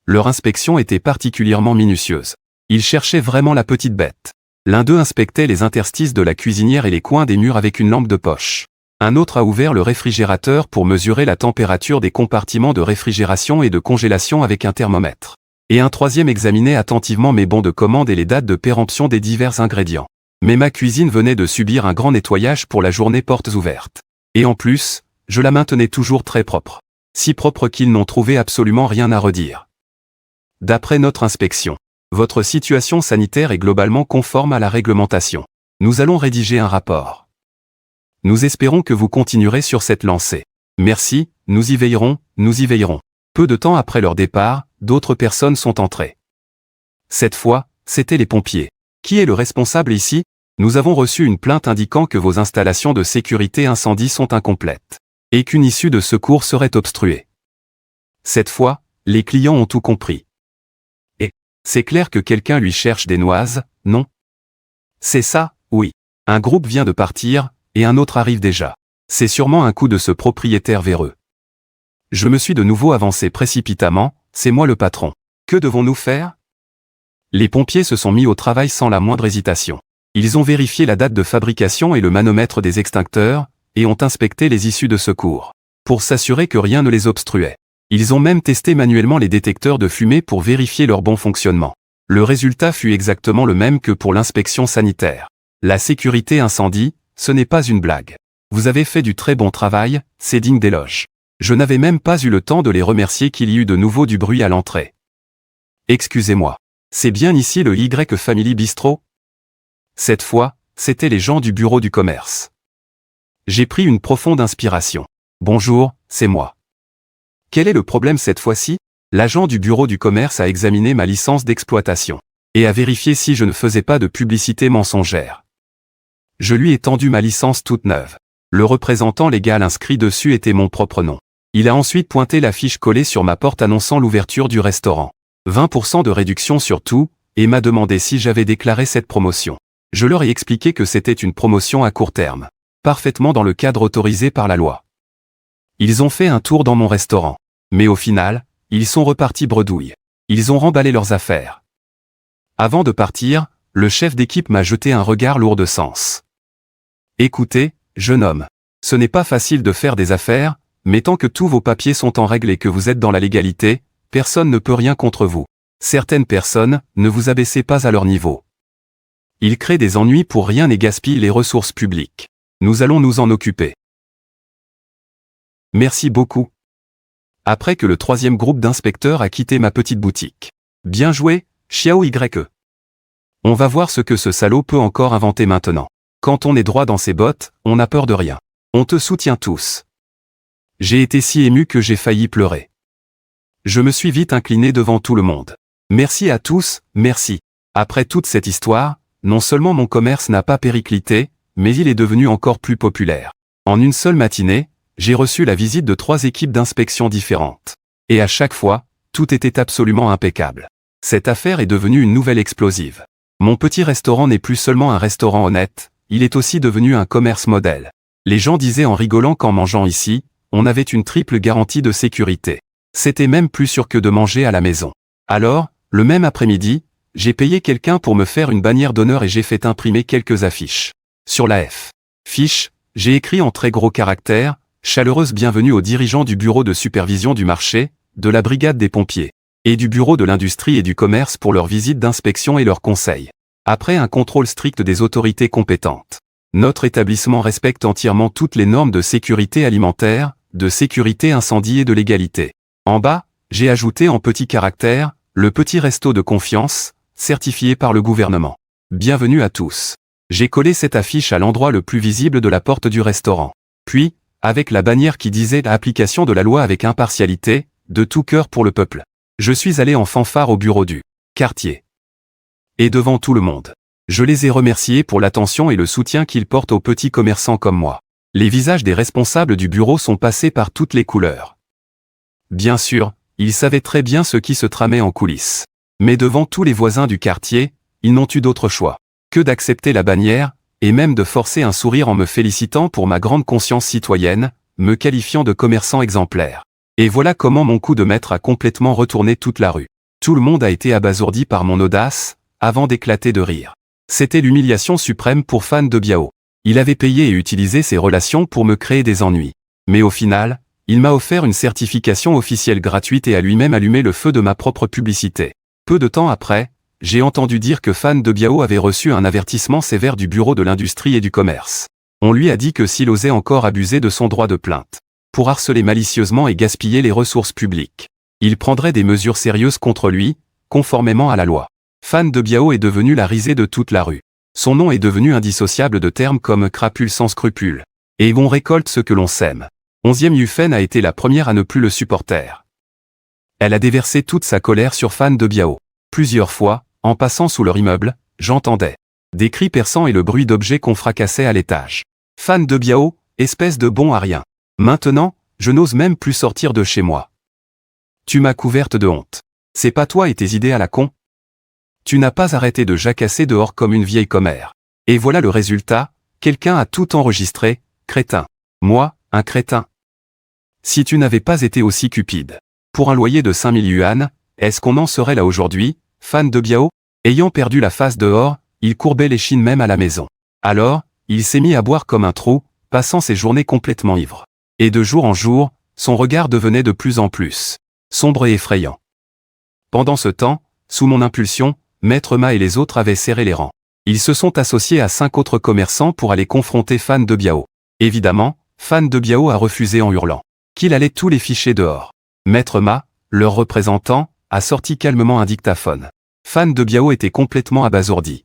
Leur inspection était particulièrement minutieuse. Ils cherchaient vraiment la petite bête. L'un d'eux inspectait les interstices de la cuisinière et les coins des murs avec une lampe de poche. Un autre a ouvert le réfrigérateur pour mesurer la température des compartiments de réfrigération et de congélation avec un thermomètre. Et un troisième examinait attentivement mes bons de commande et les dates de péremption des divers ingrédients. Mais ma cuisine venait de subir un grand nettoyage pour la journée portes ouvertes. Et en plus, je la maintenais toujours très propre. Si propre qu'ils n'ont trouvé absolument rien à redire. D'après notre inspection, votre situation sanitaire est globalement conforme à la réglementation. Nous allons rédiger un rapport. Nous espérons que vous continuerez sur cette lancée. Merci, nous y veillerons, nous y veillerons. Peu de temps après leur départ, d'autres personnes sont entrées. Cette fois, c'étaient les pompiers. Qui est le responsable ici? Nous avons reçu une plainte indiquant que vos installations de sécurité incendie sont incomplètes. Et qu'une issue de secours serait obstruée. Cette fois, les clients ont tout compris. Et, c'est clair que quelqu'un lui cherche des noises, non? C'est ça, oui. Un groupe vient de partir, et un autre arrive déjà. C'est sûrement un coup de ce propriétaire véreux. Je me suis de nouveau avancé précipitamment, c'est moi le patron. Que devons-nous faire? Les pompiers se sont mis au travail sans la moindre hésitation. Ils ont vérifié la date de fabrication et le manomètre des extincteurs, et ont inspecté les issues de secours, pour s'assurer que rien ne les obstruait. Ils ont même testé manuellement les détecteurs de fumée pour vérifier leur bon fonctionnement. Le résultat fut exactement le même que pour l'inspection sanitaire. La sécurité incendie, ce n'est pas une blague. Vous avez fait du très bon travail, c'est digne d'éloge. Je n'avais même pas eu le temps de les remercier qu'il y eut de nouveau du bruit à l'entrée. Excusez-moi. C'est bien ici le Y Family Bistro? Cette fois, c'étaient les gens du bureau du commerce. J'ai pris une profonde inspiration. Bonjour, c'est moi. Quel est le problème cette fois-ci? L'agent du bureau du commerce a examiné ma licence d'exploitation et a vérifié si je ne faisais pas de publicité mensongère. Je lui ai tendu ma licence toute neuve. Le représentant légal inscrit dessus était mon propre nom. Il a ensuite pointé l'affiche collée sur ma porte annonçant l'ouverture du restaurant. 20% de réduction sur tout, et m'a demandé si j'avais déclaré cette promotion. Je leur ai expliqué que c'était une promotion à court terme. Parfaitement dans le cadre autorisé par la loi. Ils ont fait un tour dans mon restaurant. Mais au final, ils sont repartis bredouille. Ils ont remballé leurs affaires. Avant de partir, le chef d'équipe m'a jeté un regard lourd de sens. Écoutez, jeune homme, ce n'est pas facile de faire des affaires, mais tant que tous vos papiers sont en règle et que vous êtes dans la légalité, personne ne peut rien contre vous. Certaines personnes, ne vous abaissez pas à leur niveau. Ils créent des ennuis pour rien et gaspillent les ressources publiques. Nous allons nous en occuper. Merci beaucoup. Après que le troisième groupe d'inspecteurs a quitté ma petite boutique. Bien joué, Xiao Y. On va voir ce que ce salaud peut encore inventer maintenant. Quand on est droit dans ses bottes, on n'a peur de rien. On te soutient tous. J'ai été si ému que j'ai failli pleurer. Je me suis vite incliné devant tout le monde. Merci à tous, merci. Après toute cette histoire, non seulement mon commerce n'a pas périclité, mais il est devenu encore plus populaire. En une seule matinée, j'ai reçu la visite de 3 équipes d'inspection différentes. Et à chaque fois, tout était absolument impeccable. Cette affaire est devenue une nouvelle explosive. Mon petit restaurant n'est plus seulement un restaurant honnête, il est aussi devenu un commerce modèle. Les gens disaient en rigolant qu'en mangeant ici, on avait une triple garantie de sécurité. C'était même plus sûr que de manger à la maison. Alors, le même après-midi, j'ai payé quelqu'un pour me faire une bannière d'honneur et j'ai fait imprimer quelques affiches. Sur la fiche, j'ai écrit en très gros caractères, chaleureuse bienvenue aux dirigeants du bureau de supervision du marché, de la brigade des pompiers, et du bureau de l'industrie et du commerce pour leur visite d'inspection et leurs conseils. Après un contrôle strict des autorités compétentes. Notre établissement respecte entièrement toutes les normes de sécurité alimentaire, de sécurité incendie et de légalité. En bas, j'ai ajouté en petits caractères, le petit resto de confiance, certifié par le gouvernement. Bienvenue à tous. J'ai collé cette affiche à l'endroit le plus visible de la porte du restaurant. Puis, avec la bannière qui disait l'application de la loi avec impartialité, de tout cœur pour le peuple. Je suis allé en fanfare au bureau du quartier. Et devant tout le monde. Je les ai remerciés pour l'attention et le soutien qu'ils portent aux petits commerçants comme moi. Les visages des responsables du bureau sont passés par toutes les couleurs. Bien sûr, ils savaient très bien ce qui se tramait en coulisses. Mais devant tous les voisins du quartier, ils n'ont eu d'autre choix que d'accepter la bannière, et même de forcer un sourire en me félicitant pour ma grande conscience citoyenne, me qualifiant de commerçant exemplaire. Et voilà comment mon coup de maître a complètement retourné toute la rue. Tout le monde a été abasourdi par mon audace, avant d'éclater de rire. C'était l'humiliation suprême pour Fan de Biao. Il avait payé et utilisé ses relations pour me créer des ennuis. Mais au final, il m'a offert une certification officielle gratuite et a lui-même allumé le feu de ma propre publicité. Peu de temps après, j'ai entendu dire que Fan de Biao avait reçu un avertissement sévère du bureau de l'industrie et du commerce. On lui a dit que s'il osait encore abuser de son droit de plainte, pour harceler malicieusement et gaspiller les ressources publiques, il prendrait des mesures sérieuses contre lui, conformément à la loi. Fan de Biao est devenu la risée de toute la rue. Son nom est devenu indissociable de termes comme crapule sans scrupules. Et on récolte ce que l'on sème. 11e Yufen a été la première à ne plus le supporter. Elle a déversé toute sa colère sur Fan de Biao. Plusieurs fois, en passant sous leur immeuble, j'entendais des cris perçants et le bruit d'objets qu'on fracassait à l'étage. Fan de Biao, espèce de bon à rien. Maintenant, je n'ose même plus sortir de chez moi. Tu m'as couverte de honte. C'est pas toi et tes idées à la con? Tu n'as pas arrêté de jacasser dehors comme une vieille commère. Et voilà le résultat, quelqu'un a tout enregistré, crétin. Moi, un crétin. Si tu n'avais pas été aussi cupide. Pour un loyer de 5000 yuan, est-ce qu'on en serait là aujourd'hui, Fan de Biao? Ayant perdu la face dehors, il courbait l'échine même à la maison. Alors, il s'est mis à boire comme un trou, passant ses journées complètement ivre. Et de jour en jour, son regard devenait de plus en plus sombre et effrayant. Pendant ce temps, sous mon impulsion, Maître Ma et les autres avaient serré les rangs. Ils se sont associés à 5 autres commerçants pour aller confronter Fan de Biao. Évidemment, Fan de Biao a refusé en hurlant qu'il allait tous les ficher dehors. Maître Ma, leur représentant, a sorti calmement un dictaphone. Fan de Biao était complètement abasourdi.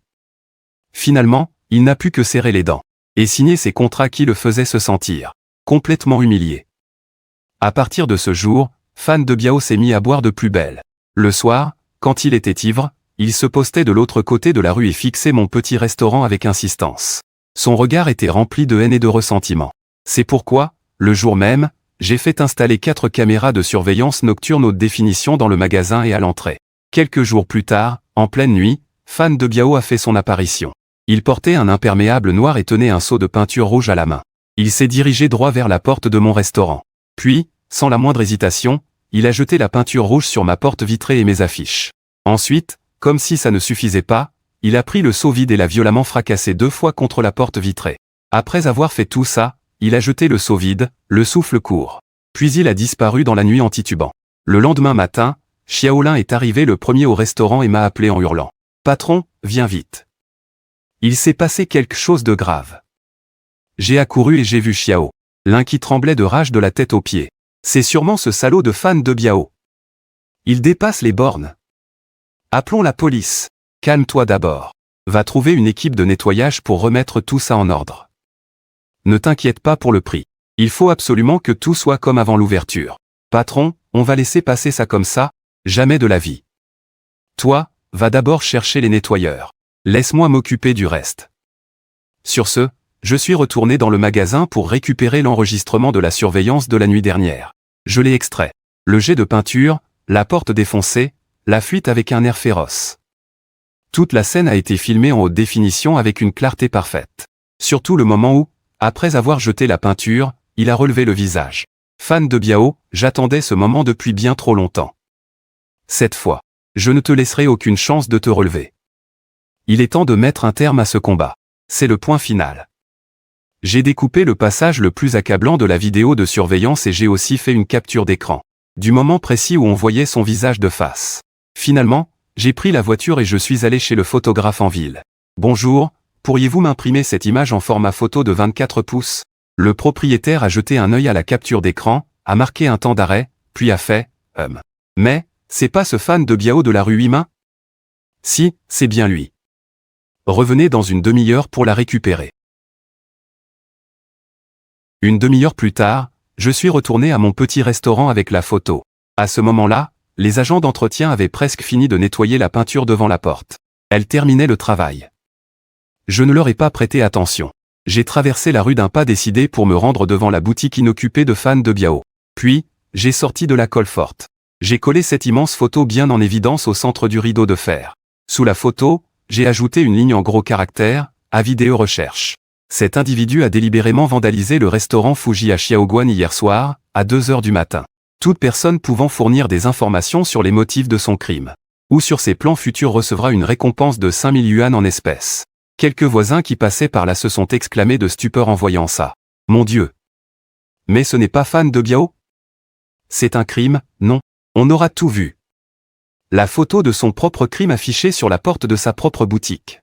Finalement, il n'a pu que serrer les dents et signer ses contrats qui le faisaient se sentir complètement humilié. À partir de ce jour, Fan de Biao s'est mis à boire de plus belle. Le soir, quand il était ivre, il se postait de l'autre côté de la rue et fixait mon petit restaurant avec insistance. Son regard était rempli de haine et de ressentiment. C'est pourquoi, le jour même, j'ai fait installer 4 caméras de surveillance nocturne haute définition dans le magasin et à l'entrée. Quelques jours plus tard, en pleine nuit, Fan de Biao a fait son apparition. Il portait un imperméable noir et tenait un seau de peinture rouge à la main. Il s'est dirigé droit vers la porte de mon restaurant. Puis, sans la moindre hésitation, il a jeté la peinture rouge sur ma porte vitrée et mes affiches. Ensuite, comme si ça ne suffisait pas, il a pris le seau vide et l'a violemment fracassé 2 fois contre la porte vitrée. Après avoir fait tout ça, il a jeté le seau vide, le souffle court. Puis il a disparu dans la nuit en titubant. Le lendemain matin, Xiaolin est arrivé le premier au restaurant et m'a appelé en hurlant. « Patron, viens vite. Il s'est passé quelque chose de grave. » J'ai accouru et j'ai vu Xiaolin qui tremblait de rage de la tête aux pieds. C'est sûrement ce salaud de Fan de Biao. Il dépasse les bornes. Appelons la police. Calme-toi d'abord. Va trouver une équipe de nettoyage pour remettre tout ça en ordre. Ne t'inquiète pas pour le prix. Il faut absolument que tout soit comme avant l'ouverture. Patron, on va laisser passer ça comme ça, jamais de la vie. Toi, va d'abord chercher les nettoyeurs. Laisse-moi m'occuper du reste. Sur ce, je suis retourné dans le magasin pour récupérer l'enregistrement de la surveillance de la nuit dernière. Je l'ai extrait. Le jet de peinture, la porte défoncée, la fuite avec un air féroce. Toute la scène a été filmée en haute définition avec une clarté parfaite. Surtout le moment où, après avoir jeté la peinture, il a relevé le visage. Fan de Biao, j'attendais ce moment depuis bien trop longtemps. Cette fois, je ne te laisserai aucune chance de te relever. Il est temps de mettre un terme à ce combat. C'est le point final. J'ai découpé le passage le plus accablant de la vidéo de surveillance et j'ai aussi fait une capture d'écran. Du moment précis où on voyait son visage de face. Finalement, j'ai pris la voiture et je suis allé chez le photographe en ville. Bonjour, pourriez-vous m'imprimer cette image en format photo de 24 pouces? Le propriétaire a jeté un œil à la capture d'écran, a marqué un temps d'arrêt, puis a fait « Mais, c'est pas ce fan de Biao de la rue Humain ?» Si, c'est bien lui. Revenez dans une demi-heure pour la récupérer. Une demi-heure plus tard, je suis retourné à mon petit restaurant avec la photo. À ce moment-là, les agents d'entretien avaient presque fini de nettoyer la peinture devant la porte. Elle terminait le travail. Je ne leur ai pas prêté attention. J'ai traversé la rue d'un pas décidé pour me rendre devant la boutique inoccupée de fans de Biao. Puis, j'ai sorti de la colle forte. J'ai collé cette immense photo bien en évidence au centre du rideau de fer. Sous la photo, j'ai ajouté une ligne en gros caractères, à vidéo recherche. Cet individu a délibérément vandalisé le restaurant Fuji à Xiaoguan hier soir, à 2 heures du matin. Toute personne pouvant fournir des informations sur les motifs de son crime, ou sur ses plans futurs recevra une récompense de 5000 yuan en espèces. Quelques voisins qui passaient par là se sont exclamés de stupeur en voyant ça. Mon Dieu! Mais ce n'est pas fan de Biao? C'est un crime, non? On aura tout vu. La photo de son propre crime affichée sur la porte de sa propre boutique.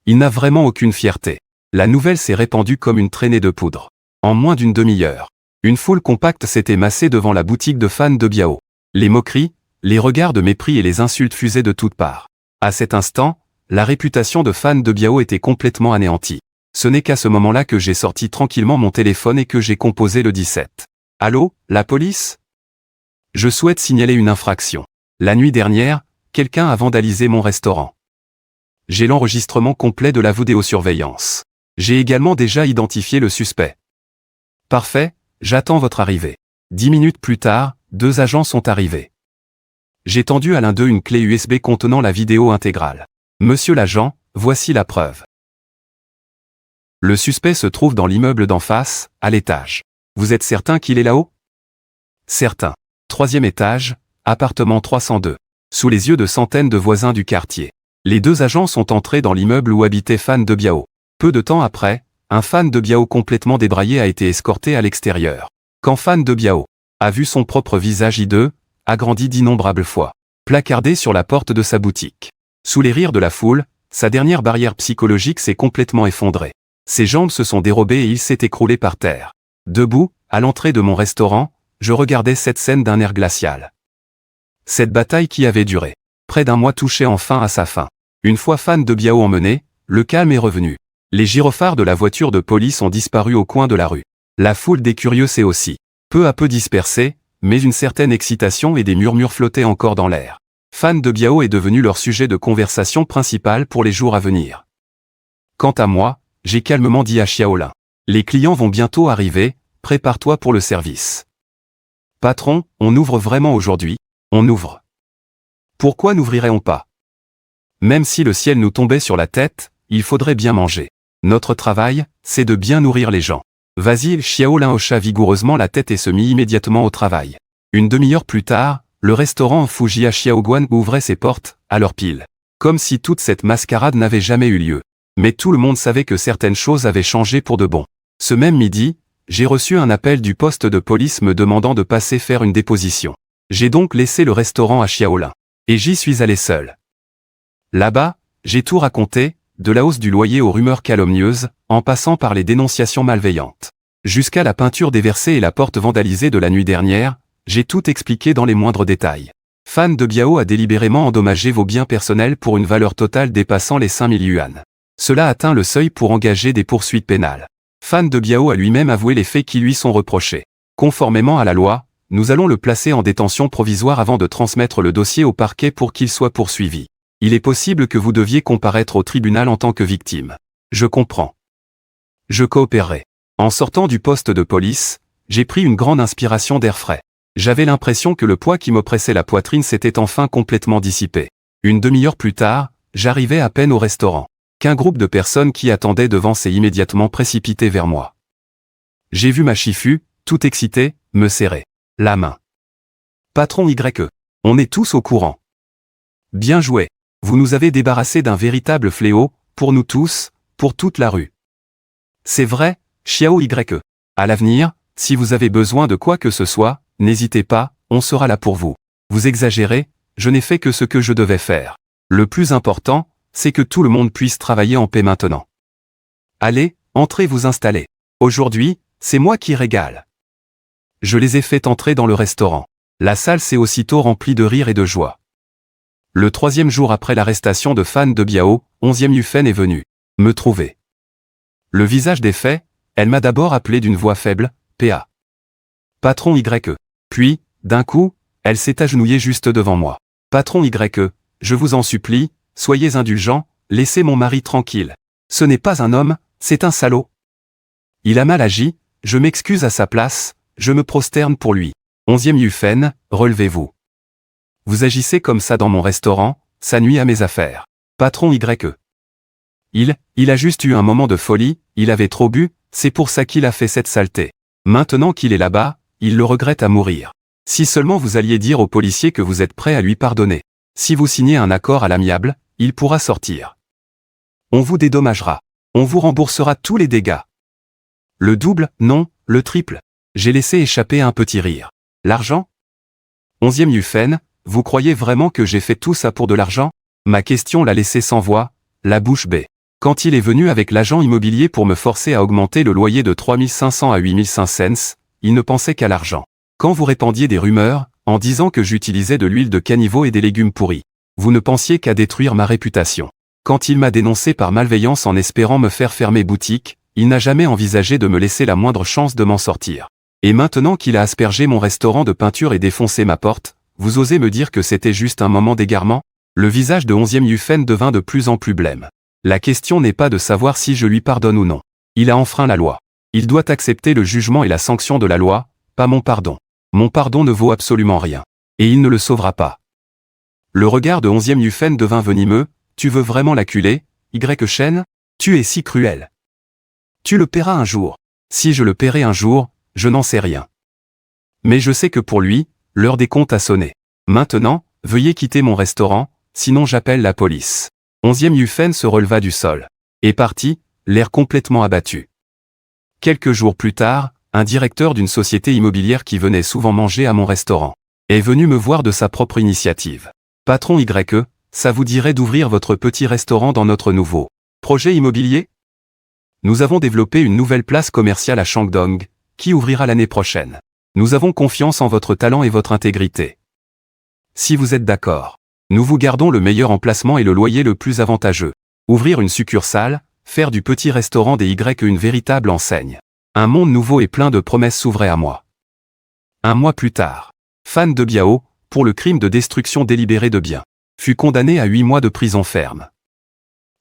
Il n'a vraiment aucune fierté. La nouvelle s'est répandue comme une traînée de poudre. En moins d'une demi-heure, une foule compacte s'était massée devant la boutique de fans de Biao. Les moqueries, les regards de mépris et les insultes fusaient de toutes parts. À cet instant, la réputation de fan de Biao était complètement anéantie. Ce n'est qu'à ce moment-là que j'ai sorti tranquillement mon téléphone et que j'ai composé le 17. Allô, la police? Je souhaite signaler une infraction. La nuit dernière, quelqu'un a vandalisé mon restaurant. J'ai l'enregistrement complet de la vidéosurveillance. J'ai également déjà identifié le suspect. Parfait, j'attends votre arrivée. 10 minutes plus tard, 2 agents sont arrivés. J'ai tendu à l'un d'eux une clé USB contenant la vidéo intégrale. Monsieur l'agent, voici la preuve. Le suspect se trouve dans l'immeuble d'en face, à l'étage. Vous êtes certain qu'il est là-haut? Certain. 3e étage, appartement 302. Sous les yeux de centaines de voisins du quartier. Les 2 agents sont entrés dans l'immeuble où habitait fan de Biao. Peu de temps après, un fan de Biao complètement débraillé a été escorté à l'extérieur. Quand fan de Biao a vu son propre visage hideux, agrandi d'innombrables fois, placardé sur la porte de sa boutique. Sous les rires de la foule, sa dernière barrière psychologique s'est complètement effondrée. Ses jambes se sont dérobées et il s'est écroulé par terre. Debout, à l'entrée de mon restaurant, je regardais cette scène d'un air glacial. Cette bataille qui avait duré près d'1 mois touchait enfin à sa fin. Une fois fan de Biao emmené, le calme est revenu. Les gyrophares de la voiture de police ont disparu au coin de la rue. La foule des curieux s'est aussi peu à peu dispersée, mais une certaine excitation et des murmures flottaient encore dans l'air. Fan de Biao est devenu leur sujet de conversation principal pour les jours à venir. Quant à moi, j'ai calmement dit à Xiaolin. Les clients vont bientôt arriver, prépare-toi pour le service. Patron, on ouvre vraiment aujourd'hui? On ouvre. Pourquoi n'ouvrirait-on pas? Même si le ciel nous tombait sur la tête, il faudrait bien manger. Notre travail, c'est de bien nourrir les gens. Vas-y, Xiaolin hocha vigoureusement la tête et se mit immédiatement au travail. Une demi-heure plus tard, le restaurant Fuji à Xiaoguan ouvrait ses portes, à leur pile. Comme si toute cette mascarade n'avait jamais eu lieu. Mais tout le monde savait que certaines choses avaient changé pour de bon. Ce même midi, j'ai reçu un appel du poste de police me demandant de passer faire une déposition. J'ai donc laissé le restaurant à Xiaolin. Et j'y suis allé seul. Là-bas, j'ai tout raconté, de la hausse du loyer aux rumeurs calomnieuses, en passant par les dénonciations malveillantes. Jusqu'à la peinture déversée et la porte vandalisée de la nuit dernière, j'ai tout expliqué dans les moindres détails. Fan de Biao a délibérément endommagé vos biens personnels pour une valeur totale dépassant les 5000 yuan. Cela atteint le seuil pour engager des poursuites pénales. Fan de Biao a lui-même avoué les faits qui lui sont reprochés. Conformément à la loi, nous allons le placer en détention provisoire avant de transmettre le dossier au parquet pour qu'il soit poursuivi. Il est possible que vous deviez comparaître au tribunal en tant que victime. Je comprends. Je coopérerai. En sortant du poste de police, j'ai pris une grande inspiration d'air frais. J'avais l'impression que le poids qui m'oppressait la poitrine s'était enfin complètement dissipé. Une demi-heure plus tard, j'arrivais à peine au restaurant, qu'un groupe de personnes qui attendaient devant s'est immédiatement précipité vers moi. J'ai vu ma Chifu, tout excitée, me serrer la main. Patron YE, on est tous au courant. Bien joué. Vous nous avez débarrassé d'un véritable fléau, pour nous tous, pour toute la rue. C'est vrai, Xiao YE. À l'avenir, si vous avez besoin de quoi que ce soit, n'hésitez pas, on sera là pour vous. Vous exagérez, je n'ai fait que ce que je devais faire. Le plus important, c'est que tout le monde puisse travailler en paix maintenant. Allez, entrez vous installer. Aujourd'hui, c'est moi qui régale. Je les ai fait entrer dans le restaurant. La salle s'est aussitôt remplie de rire et de joie. Le 3e jour après l'arrestation de Fan de Biao, 11e Yufen est venue me trouver. Le visage défait, elle m'a d'abord appelé d'une voix faible, PA. Patron YE. Puis, d'un coup, elle s'est agenouillée juste devant moi. Patron YE, je vous en supplie, soyez indulgent, laissez mon mari tranquille. Ce n'est pas un homme, c'est un salaud. Il a mal agi, je m'excuse à sa place, je me prosterne pour lui. 11e Yufen, relevez-vous. Vous agissez comme ça dans mon restaurant, ça nuit à mes affaires. Patron YE. Il a juste eu un moment de folie, il avait trop bu, c'est pour ça qu'il a fait cette saleté. Maintenant qu'il est là-bas, il le regrette à mourir. Si seulement vous alliez dire au policier que vous êtes prêt à lui pardonner. Si vous signez un accord à l'amiable, il pourra sortir. On vous dédommagera. On vous remboursera tous les dégâts. Le double, non, le triple. J'ai laissé échapper un petit rire. L'argent? 11e Yufen, vous croyez vraiment que j'ai fait tout ça pour de l'argent? Ma question l'a laissé sans voix, la bouche bée. Quand il est venu avec l'agent immobilier pour me forcer à augmenter le loyer de 3500 à 8500, il ne pensait qu'à l'argent. Quand vous répandiez des rumeurs, en disant que j'utilisais de l'huile de caniveau et des légumes pourris, vous ne pensiez qu'à détruire ma réputation. Quand il m'a dénoncé par malveillance en espérant me faire fermer boutique, il n'a jamais envisagé de me laisser la moindre chance de m'en sortir. Et maintenant qu'il a aspergé mon restaurant de peinture et défoncé ma porte, vous osez me dire que c'était juste un moment d'égarement? Le visage de 11e Yufen devint de plus en plus blême. La question n'est pas de savoir si je lui pardonne ou non. Il a enfreint la loi. Il doit accepter le jugement et la sanction de la loi, pas mon pardon. Mon pardon ne vaut absolument rien. Et il ne le sauvera pas. Le regard de 11e Yufen devint venimeux. Tu veux vraiment l'acculer, Y Shen? Tu es si cruel. Tu le paieras un jour. Si je le paierai un jour, je n'en sais rien. Mais je sais que pour lui, l'heure des comptes a sonné. Maintenant, veuillez quitter mon restaurant, sinon j'appelle la police. 11e Yufen se releva du sol. Et partit, l'air complètement abattu. Quelques jours plus tard, un directeur d'une société immobilière qui venait souvent manger à mon restaurant est venu me voir de sa propre initiative. Patron YE, ça vous dirait d'ouvrir votre petit restaurant dans notre nouveau projet immobilier? Nous avons développé une nouvelle place commerciale à Shandong, qui ouvrira l'année prochaine. Nous avons confiance en votre talent et votre intégrité. Si vous êtes d'accord, nous vous gardons le meilleur emplacement et le loyer le plus avantageux. Ouvrir une succursale, faire du petit restaurant des Y une véritable enseigne. Un monde nouveau et plein de promesses s'ouvrait à moi. Un mois plus tard, Fan de Biao, pour le crime de destruction délibérée de biens, fut condamné à 8 mois de prison ferme.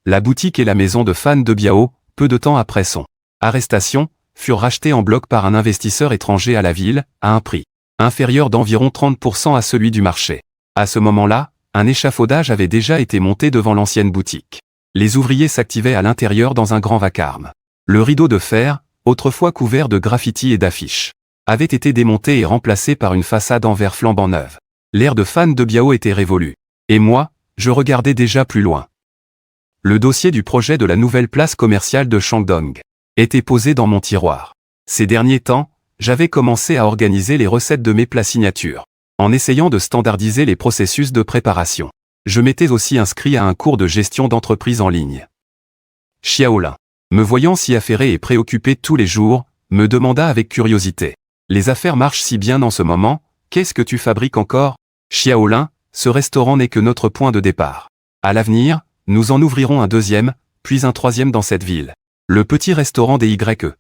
La boutique et la maison de Fan de Biao, peu de temps après son arrestation, furent rachetées en bloc par un investisseur étranger à la ville, à un prix inférieur d'environ 30% à celui du marché. À ce moment-là, un échafaudage avait déjà été monté devant l'ancienne boutique. Les ouvriers s'activaient à l'intérieur dans un grand vacarme. Le rideau de fer, autrefois couvert de graffitis et d'affiches, avait été démonté et remplacé par une façade en verre flambant neuve. L'air de Fan de Biao était révolu. Et moi, je regardais déjà plus loin. Le dossier du projet de la nouvelle place commerciale de Shandong était posé dans mon tiroir. Ces derniers temps, j'avais commencé à organiser les recettes de mes plats signatures, en essayant de standardiser les processus de préparation. Je m'étais aussi inscrit à un cours de gestion d'entreprise en ligne. Xiaolin, me voyant si affairé et préoccupé tous les jours, me demanda avec curiosité. Les affaires marchent si bien en ce moment, qu'est-ce que tu fabriques encore? Xiaolin, ce restaurant n'est que notre point de départ. À l'avenir, nous en ouvrirons un deuxième, puis un troisième dans cette ville. Le petit restaurant des YE.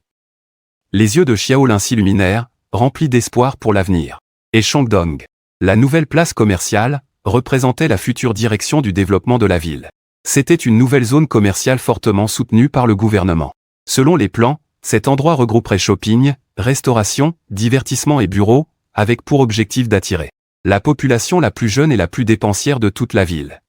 Les yeux de Xiaolin s'illuminèrent, remplis d'espoir pour l'avenir. Et Shandong, la nouvelle place commerciale, représentait la future direction du développement de la ville. C'était une nouvelle zone commerciale fortement soutenue par le gouvernement. Selon les plans, cet endroit regrouperait shopping, restauration, divertissement et bureaux, avec pour objectif d'attirer la population la plus jeune et la plus dépensière de toute la ville.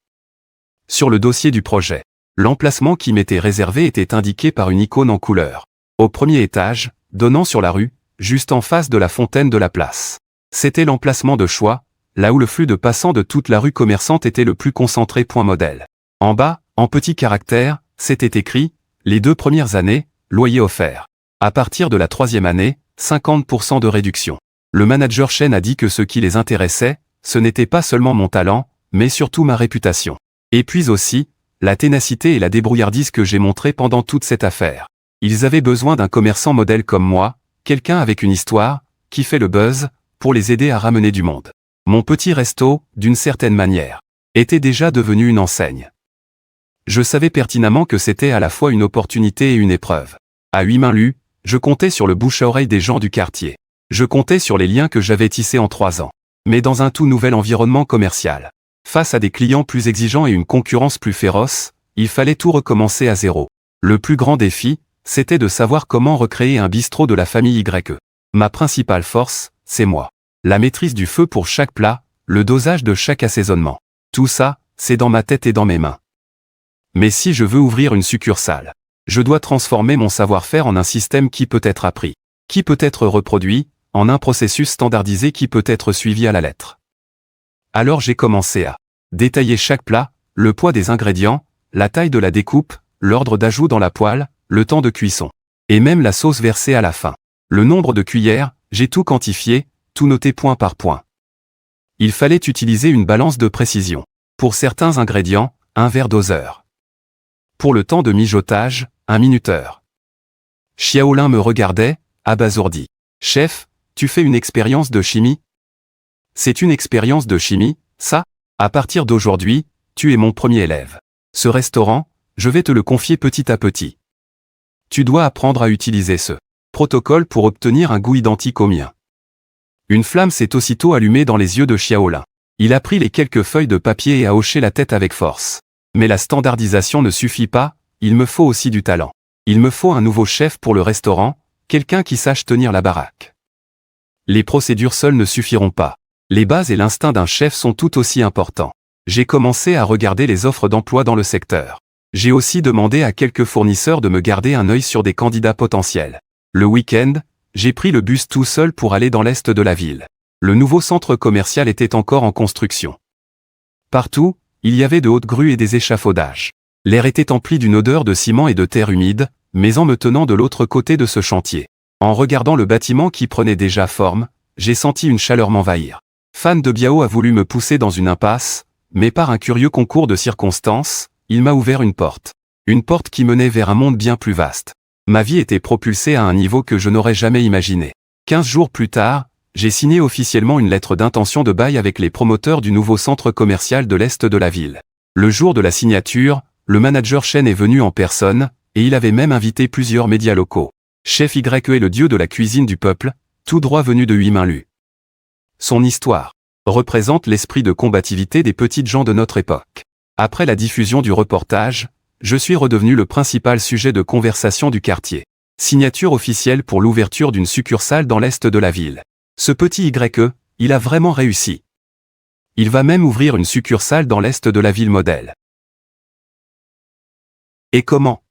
Sur le dossier du projet, l'emplacement qui m'était réservé était indiqué par une icône en couleur. Au premier étage, donnant sur la rue, juste en face de la fontaine de la place. C'était l'emplacement de choix, là où le flux de passants de toute la rue commerçante était le plus concentré. Point modèle. En bas, en petits caractères, c'était écrit « Les 2 premières années, loyer offert. À partir de la 3e année, 50% de réduction ». Le manager Chen a dit que ce qui les intéressait, ce n'était pas seulement mon talent, mais surtout ma réputation. Et puis aussi, la ténacité et la débrouillardise que j'ai montrée pendant toute cette affaire. Ils avaient besoin d'un commerçant modèle comme moi, quelqu'un avec une histoire, qui fait le buzz, pour les aider à ramener du monde. Mon petit resto, d'une certaine manière, était déjà devenu une enseigne. Je savais pertinemment que c'était à la fois une opportunité et une épreuve. À 8 mains lues, je comptais sur le bouche à oreille des gens du quartier. Je comptais sur les liens que j'avais tissés en 3 ans. Mais dans un tout nouvel environnement commercial. Face à des clients plus exigeants et une concurrence plus féroce, il fallait tout recommencer à zéro. Le plus grand défi, c'était de savoir comment recréer un bistrot de la famille YE. Ma principale force, c'est moi. La maîtrise du feu pour chaque plat, le dosage de chaque assaisonnement. Tout ça, c'est dans ma tête et dans mes mains. Mais si je veux ouvrir une succursale, je dois transformer mon savoir-faire en un système qui peut être appris, qui peut être reproduit, en un processus standardisé qui peut être suivi à la lettre. Alors j'ai commencé à détailler chaque plat, le poids des ingrédients, la taille de la découpe, l'ordre d'ajout dans la poêle, le temps de cuisson. Et même la sauce versée à la fin. Le nombre de cuillères, j'ai tout quantifié, tout noté point par point. Il fallait utiliser une balance de précision. Pour certains ingrédients, un verre doseur. Pour le temps de mijotage, un minuteur. Xiaolin me regardait, abasourdi. « Chef, tu fais une expérience de chimie ? » « C'est une expérience de chimie, ça ? À partir d'aujourd'hui, tu es mon premier élève. Ce restaurant, je vais te le confier petit à petit. Tu dois apprendre à utiliser ce protocole pour obtenir un goût identique au mien. » Une flamme s'est aussitôt allumée dans les yeux de Xiaolin. Il a pris les quelques feuilles de papier et a hoché la tête avec force. Mais la standardisation ne suffit pas, il me faut aussi du talent. Il me faut un nouveau chef pour le restaurant, quelqu'un qui sache tenir la baraque. Les procédures seules ne suffiront pas. Les bases et l'instinct d'un chef sont tout aussi importants. J'ai commencé à regarder les offres d'emploi dans le secteur. J'ai aussi demandé à quelques fournisseurs de me garder un œil sur des candidats potentiels. Le week-end, j'ai pris le bus tout seul pour aller dans l'est de la ville. Le nouveau centre commercial était encore en construction. Partout, il y avait de hautes grues et des échafaudages. L'air était empli d'une odeur de ciment et de terre humide, mais en me tenant de l'autre côté de ce chantier, en regardant le bâtiment qui prenait déjà forme, j'ai senti une chaleur m'envahir. Fan de Biao a voulu me pousser dans une impasse, mais par un curieux concours de circonstances, il m'a ouvert une porte. Une porte qui menait vers un monde bien plus vaste. Ma vie était propulsée à un niveau que je n'aurais jamais imaginé. 15 jours plus tard, j'ai signé officiellement une lettre d'intention de bail avec les promoteurs du nouveau centre commercial de l'Est de la ville. Le jour de la signature, le manager Chen est venu en personne, et il avait même invité plusieurs médias locaux. Chef YE est le dieu de la cuisine du peuple, tout droit venu de 8 mains lues. Son histoire représente l'esprit de combativité des petites gens de notre époque. Après la diffusion du reportage, je suis redevenu le principal sujet de conversation du quartier. Signature officielle pour l'ouverture d'une succursale dans l'est de la ville. Ce petit YE, il a vraiment réussi. Il va même ouvrir une succursale dans l'est de la ville modèle. Et comment ?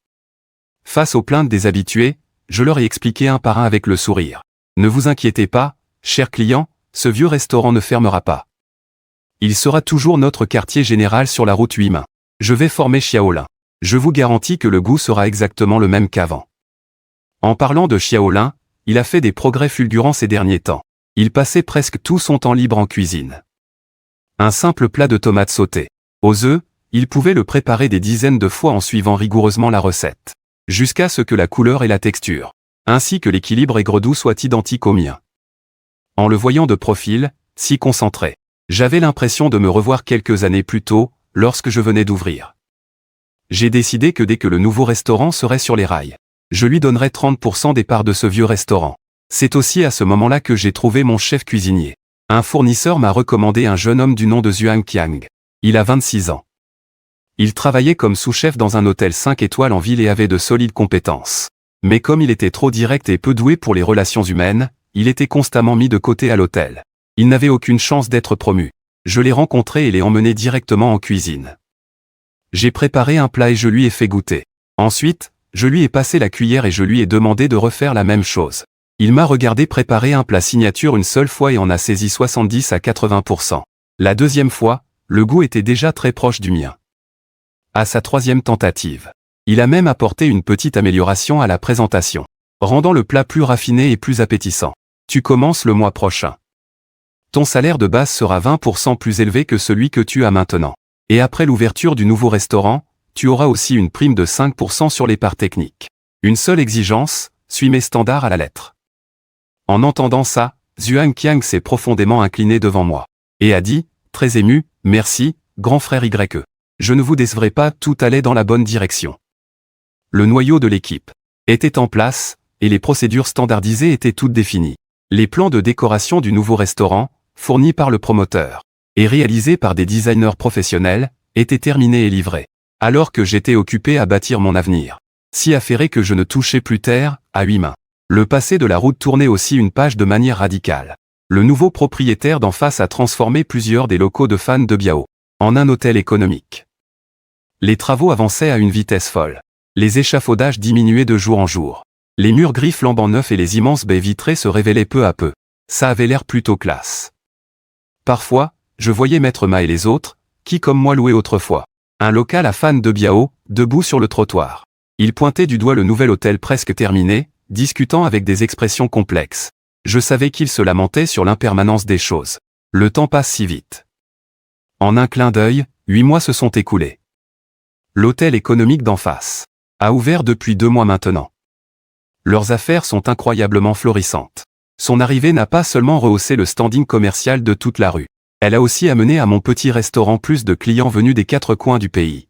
Face aux plaintes des habitués, je leur ai expliqué un par un avec le sourire. Ne vous inquiétez pas, chers clients, ce vieux restaurant ne fermera pas. Il sera toujours notre quartier général sur la route 8 mains. Je vais former Xiaolin. Je vous garantis que le goût sera exactement le même qu'avant. En parlant de Xiaolin, il a fait des progrès fulgurants ces derniers temps. Il passait presque tout son temps libre en cuisine. Un simple plat de tomates sautées aux œufs, il pouvait le préparer des dizaines de fois en suivant rigoureusement la recette. Jusqu'à ce que la couleur et la texture, ainsi que l'équilibre aigre-doux soient identiques aux miens. En le voyant de profil, si concentré, J'avais l'impression de me revoir quelques années plus tôt, lorsque je venais d'ouvrir. J'ai décidé que dès que le nouveau restaurant serait sur les rails, je lui donnerais 30% des parts de ce vieux restaurant. C'est aussi à ce moment-là que j'ai trouvé mon chef cuisinier. Un fournisseur m'a recommandé un jeune homme du nom de Zhuang Qiang. Il a 26 ans. Il travaillait comme sous-chef dans un hôtel 5 étoiles en ville et avait de solides compétences. Mais comme il était trop direct et peu doué pour les relations humaines, il était constamment mis de côté à l'hôtel. Il n'avait aucune chance d'être promu. Je l'ai rencontré et l'ai emmené directement en cuisine. J'ai préparé un plat et je lui ai fait goûter. Ensuite, je lui ai passé la cuillère et je lui ai demandé de refaire la même chose. Il m'a regardé préparer un plat signature une seule fois et en a saisi 70 à 80%. La deuxième fois, le goût était déjà très proche du mien. À sa troisième tentative, il a même apporté une petite amélioration à la présentation, rendant le plat plus raffiné et plus appétissant. Tu commences le mois prochain. Ton salaire de base sera 20% plus élevé que celui que tu as maintenant. Et après l'ouverture du nouveau restaurant, tu auras aussi une prime de 5% sur les parts techniques. Une seule exigence, suis mes standards à la lettre. En entendant ça, Zhuang Qiang s'est profondément incliné devant moi et a dit, très ému, « Merci, grand frère YE. Je ne vous décevrai pas, tout allait dans la bonne direction. » Le noyau de l'équipe était en place, et les procédures standardisées étaient toutes définies. Les plans de décoration du nouveau restaurant, fournis par le promoteur et réalisés par des designers professionnels, étaient terminés et livrés. Alors que j'étais occupé à bâtir mon avenir, si affairé que je ne touchais plus terre, à 8 mains. Le passé de la route tournait aussi une page de manière radicale. Le nouveau propriétaire d'en face a transformé plusieurs des locaux de fans de Biao en un hôtel économique. Les travaux avançaient à une vitesse folle. Les échafaudages diminuaient de jour en jour. Les murs gris flambant neufs et les immenses baies vitrées se révélaient peu à peu. Ça avait l'air plutôt classe. Parfois, je voyais Maître Ma et les autres, qui comme moi louaient autrefois un local à fans de Biao, debout sur le trottoir. Ils pointaient du doigt le nouvel hôtel presque terminé, discutant avec des expressions complexes. Je savais qu'ils se lamentaient sur l'impermanence des choses. Le temps passe si vite. En un clin d'œil, 8 mois se sont écoulés. L'hôtel économique d'en face a ouvert depuis 2 mois maintenant. Leurs affaires sont incroyablement florissantes. Son arrivée n'a pas seulement rehaussé le standing commercial de toute la rue. Elle a aussi amené à mon petit restaurant plus de clients venus des 4 coins du pays.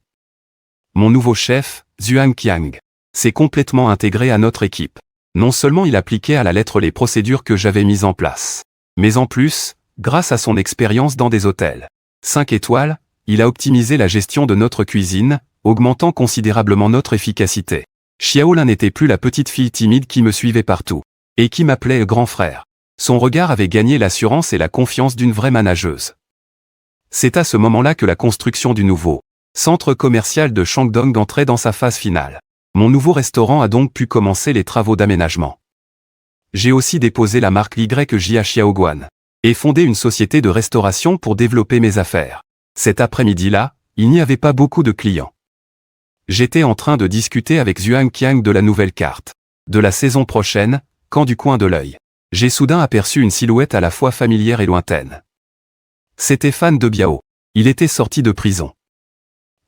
Mon nouveau chef, Zhuang Qiang, s'est complètement intégré à notre équipe. Non seulement il appliquait à la lettre les procédures que j'avais mises en place, mais en plus, grâce à son expérience dans des hôtels 5 étoiles, il a optimisé la gestion de notre cuisine, augmentant considérablement notre efficacité. Xiaolin n'était plus la petite fille timide qui me suivait partout, et qui m'appelait grand frère. Son regard avait gagné l'assurance et la confiance d'une vraie manageuse. C'est à ce moment-là que la construction du nouveau centre commercial de Shandong entrait dans sa phase finale. Mon nouveau restaurant a donc pu commencer les travaux d'aménagement. J'ai aussi déposé la marque YJA Xiaoguan et fondé une société de restauration pour développer mes affaires. Cet après-midi-là, il n'y avait pas beaucoup de clients. J'étais en train de discuter avec Zhuang Qiang de la nouvelle carte de la saison prochaine, quand du coin de l'œil, j'ai soudain aperçu une silhouette à la fois familière et lointaine. C'était Fan de Biao. Il était sorti de prison.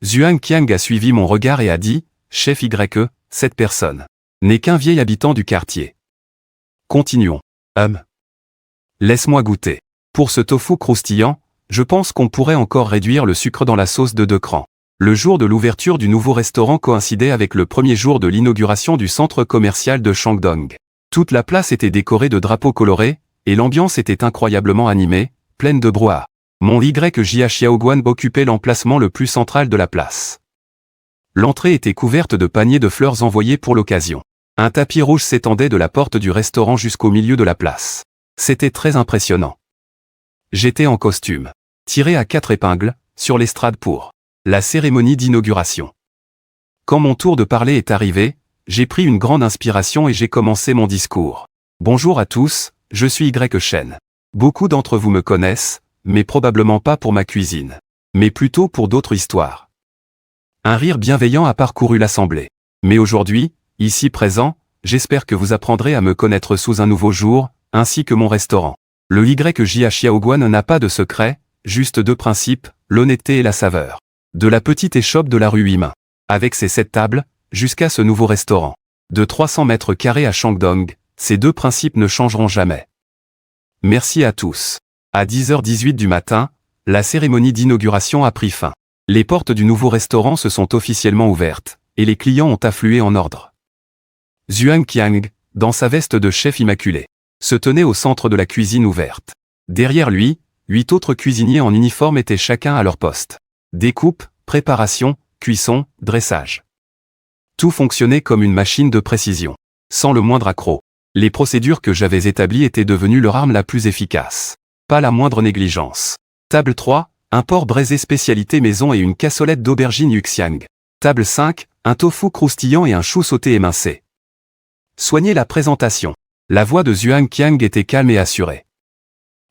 Zhuang Qiang a suivi mon regard et a dit, « Chef YE, cette personne n'est qu'un vieil habitant du quartier. » Continuons. Laisse-moi goûter. Pour ce tofu croustillant, je pense qu'on pourrait encore réduire le sucre dans la sauce de 2 crans. Le jour de l'ouverture du nouveau restaurant coïncidait avec le premier jour de l'inauguration du centre commercial de Shandong. Toute la place était décorée de drapeaux colorés, et l'ambiance était incroyablement animée, pleine de brouhaha. Mon YJA Xiaoguan occupait l'emplacement le plus central de la place. L'entrée était couverte de paniers de fleurs envoyés pour l'occasion. Un tapis rouge s'étendait de la porte du restaurant jusqu'au milieu de la place. C'était très impressionnant. J'étais en costume, tiré à 4 épingles, sur l'estrade pour la cérémonie d'inauguration. Quand mon tour de parler est arrivé, j'ai pris une grande inspiration et j'ai commencé mon discours. Bonjour à tous, je suis Y Shen. Beaucoup d'entre vous me connaissent, mais probablement pas pour ma cuisine, mais plutôt pour d'autres histoires. Un rire bienveillant a parcouru l'assemblée. Mais aujourd'hui, ici présent, j'espère que vous apprendrez à me connaître sous un nouveau jour, ainsi que mon restaurant. Le YJA Xiaoguan n'a pas de secret, juste 2 principes, l'honnêteté et la saveur. De la petite échoppe de la rue 8 mains, avec ses 7 tables, jusqu'à ce nouveau restaurant de 300 mètres carrés à Shandong, ces 2 principes ne changeront jamais. Merci à tous. À 10h18 du matin, la cérémonie d'inauguration a pris fin. Les portes du nouveau restaurant se sont officiellement ouvertes, et les clients ont afflué en ordre. Zhuang Qiang, dans sa veste de chef immaculé, se tenait au centre de la cuisine ouverte. Derrière lui, 8 autres cuisiniers en uniforme étaient chacun à leur poste. Découpe, préparation, cuisson, dressage. Tout fonctionnait comme une machine de précision, sans le moindre accroc. Les procédures que j'avais établies étaient devenues leur arme la plus efficace. Pas la moindre négligence. Table 3, un porc braisé spécialité maison et une cassolette d'aubergine yuxiang. Table 5, un tofu croustillant et un chou sauté émincé. Soignez la présentation. La voix de Zhuang Qiang était calme et assurée.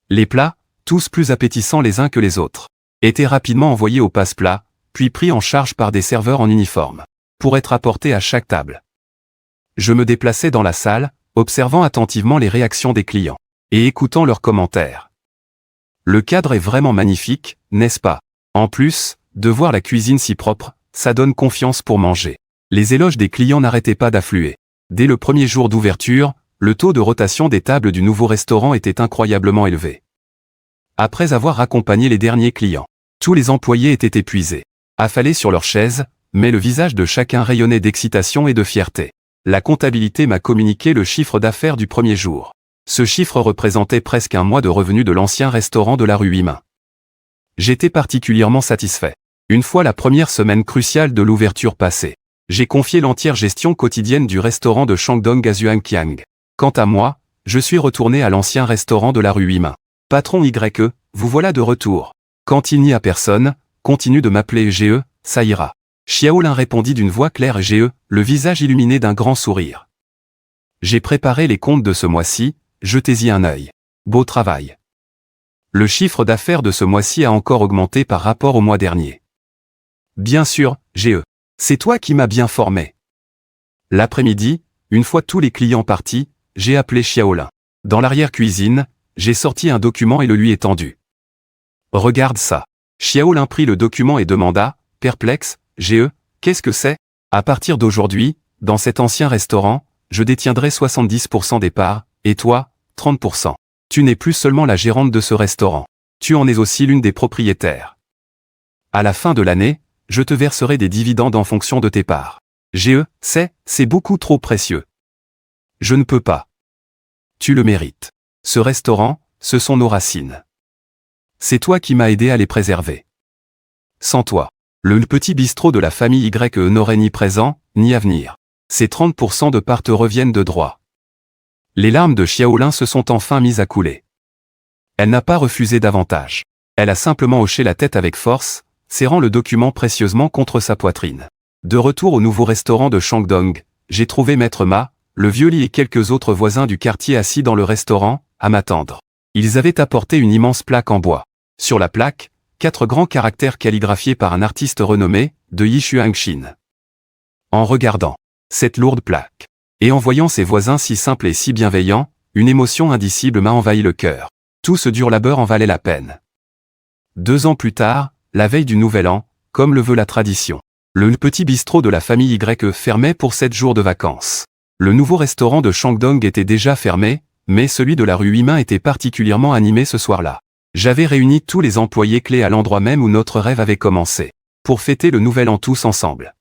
Les plats, tous plus appétissants les uns que les autres, étaient rapidement envoyés au passe-plat, puis pris en charge par des serveurs en uniforme, pour être apportés à chaque table. Je me déplaçais dans la salle, observant attentivement les réactions des clients, et écoutant leurs commentaires. Le cadre est vraiment magnifique, n'est-ce pas? En plus, de voir la cuisine si propre, ça donne confiance pour manger. Les éloges des clients n'arrêtaient pas d'affluer. Dès le premier jour d'ouverture, le taux de rotation des tables du nouveau restaurant était incroyablement élevé. Après avoir accompagné les derniers clients, tous les employés étaient épuisés, affalés sur leurs chaises, mais le visage de chacun rayonnait d'excitation et de fierté. La comptabilité m'a communiqué le chiffre d'affaires du premier jour. Ce chiffre représentait presque un mois de revenus de l'ancien restaurant de la rue Huimin. J'étais particulièrement satisfait. Une fois la première semaine cruciale de l'ouverture passée, j'ai confié l'entière gestion quotidienne du restaurant de Shandong à Zhuang Qiang. Quant à moi, je suis retourné à l'ancien restaurant de la rue Huimin. Patron YE, vous voilà de retour. Quand il n'y a personne, continue de m'appeler GE, ça ira. Xiaolin répondit d'une voix claire et GE, le visage illuminé d'un grand sourire. J'ai préparé les comptes de ce mois-ci, jetez-y un œil. Beau travail. Le chiffre d'affaires de ce mois-ci a encore augmenté par rapport au mois dernier. Bien sûr, GE. C'est toi qui m'as bien formé. L'après-midi, une fois tous les clients partis, j'ai appelé Xiaolin. Dans l'arrière-cuisine, j'ai sorti un document et le lui ai tendu. Regarde ça. Xiaolin prit le document et demanda, perplexe, GE, qu'est-ce que c'est? À partir d'aujourd'hui, dans cet ancien restaurant, je détiendrai 70% des parts, et toi, 30%. Tu n'es plus seulement la gérante de ce restaurant. Tu en es aussi l'une des propriétaires. À la fin de l'année, je te verserai des dividendes en fonction de tes parts. GE, c'est beaucoup trop précieux. Je ne peux pas. Tu le mérites. Ce restaurant, ce sont nos racines. C'est toi qui m'as aidé à les préserver. Sans toi, le petit bistrot de la famille YE n'aurait ni présent, ni avenir. Ces 30% de parts te reviennent de droit. Les larmes de Xiaolin se sont enfin mises à couler. Elle n'a pas refusé davantage. Elle a simplement hoché la tête avec force, serrant le document précieusement contre sa poitrine. De retour au nouveau restaurant de Shandong, j'ai trouvé Maître Ma, le vieux lit et quelques autres voisins du quartier assis dans le restaurant, à m'attendre. Ils avaient apporté une immense plaque en bois. Sur la plaque, 4 grands caractères calligraphiés par un artiste renommé, de Yishuangxin. En regardant cette lourde plaque, et en voyant ses voisins si simples et si bienveillants, une émotion indicible m'a envahi le cœur. Tout ce dur labeur en valait la peine. 2 ans plus tard, la veille du Nouvel An, comme le veut la tradition, le petit bistrot de la famille YE fermait pour 7 jours de vacances. Le nouveau restaurant de Shandong était déjà fermé, mais celui de la rue Huimin était particulièrement animé ce soir-là. J'avais réuni tous les employés clés à l'endroit même où notre rêve avait commencé, pour fêter le Nouvel An tous ensemble.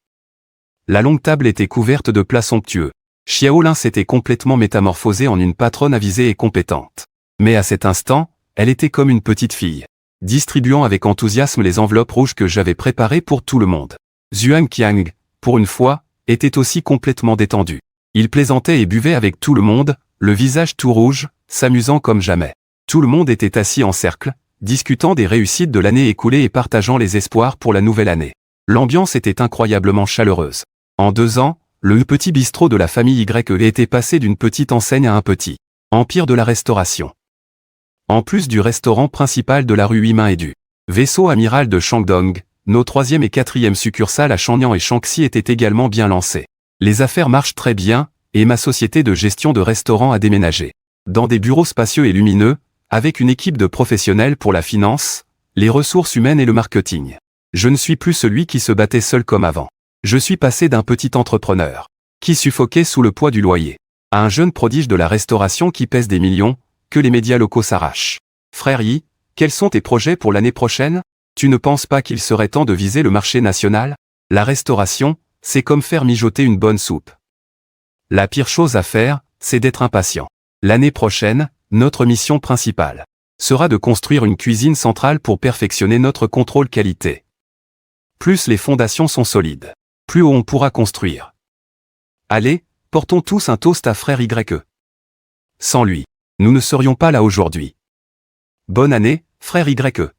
La longue table était couverte de plats somptueux. Xiaolin s'était complètement métamorphosée en une patronne avisée et compétente. Mais à cet instant, elle était comme une petite fille, distribuant avec enthousiasme les enveloppes rouges que j'avais préparées pour tout le monde. Zhuang Qiang, pour une fois, était aussi complètement détendu. Il plaisantait et buvait avec tout le monde, le visage tout rouge, s'amusant comme jamais. Tout le monde était assis en cercle, discutant des réussites de l'année écoulée et partageant les espoirs pour la nouvelle année. L'ambiance était incroyablement chaleureuse. En 2 ans, le petit bistrot de la famille YE était passé d'une petite enseigne à un petit empire de la restauration. En plus du restaurant principal de la rue Huimin et du vaisseau amiral de Shandong, nos 3e et 4e succursales à Shenyang et Shaanxi étaient également bien lancées. Les affaires marchent très bien, et ma société de gestion de restaurants a déménagé dans des bureaux spacieux et lumineux, avec une équipe de professionnels pour la finance, les ressources humaines et le marketing. Je ne suis plus celui qui se battait seul comme avant. Je suis passé d'un petit entrepreneur qui suffoquait sous le poids du loyer, à un jeune prodige de la restauration qui pèse des millions, que les médias locaux s'arrachent. Frère Yi, Quels sont tes projets pour l'année prochaine? Tu ne penses pas qu'il serait temps de viser le marché national? La restauration, c'est comme faire mijoter une bonne soupe. La pire chose à faire, c'est d'être impatient. L'année prochaine, notre mission principale sera de construire une cuisine centrale pour perfectionner notre contrôle qualité. Plus les fondations sont solides, plus haut on pourra construire. Allez, portons tous un toast à frère YE. Sans lui, nous ne serions pas là aujourd'hui. Bonne année, frère YE.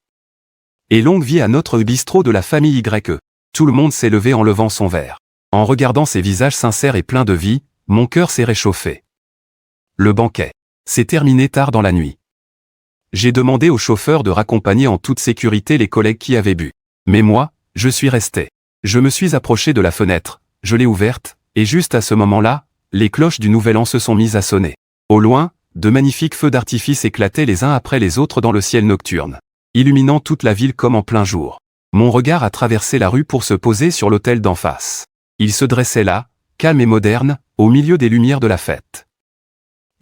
Et longue vie à notre bistrot de la famille YE. Tout le monde s'est levé en levant son verre. En regardant ces visages sincères et pleins de vie, mon cœur s'est réchauffé. Le banquet s'est terminé tard dans la nuit. J'ai demandé au chauffeur de raccompagner en toute sécurité les collègues qui avaient bu. Mais moi, je suis resté. Je me suis approché de la fenêtre, je l'ai ouverte, et juste à ce moment-là, les cloches du Nouvel An se sont mises à sonner. Au loin, de magnifiques feux d'artifice éclataient les uns après les autres dans le ciel nocturne, illuminant toute la ville comme en plein jour. Mon regard a traversé la rue pour se poser sur l'hôtel d'en face. Il se dressait là, calme et moderne, au milieu des lumières de la fête.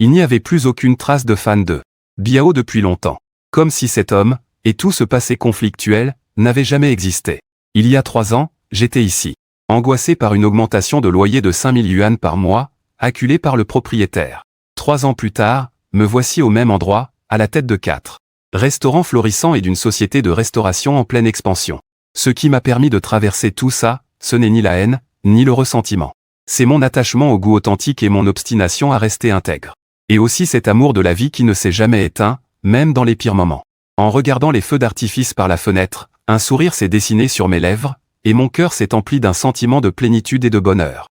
Il n'y avait plus aucune trace de fan de Biao depuis longtemps. Comme si cet homme, et tout ce passé conflictuel, n'avait jamais existé. Il y a 3 ans, j'étais ici, angoissé par une augmentation de loyer de 5000 yuan par mois, acculé par le propriétaire. 3 ans plus tard, me voici au même endroit, à la tête de 4 restaurants florissants et d'une société de restauration en pleine expansion. Ce qui m'a permis de traverser tout ça, ce n'est ni la haine, ni le ressentiment. C'est mon attachement au goût authentique et mon obstination à rester intègre. Et aussi cet amour de la vie qui ne s'est jamais éteint, même dans les pires moments. En regardant les feux d'artifice par la fenêtre, un sourire s'est dessiné sur mes lèvres, et mon cœur s'est empli d'un sentiment de plénitude et de bonheur.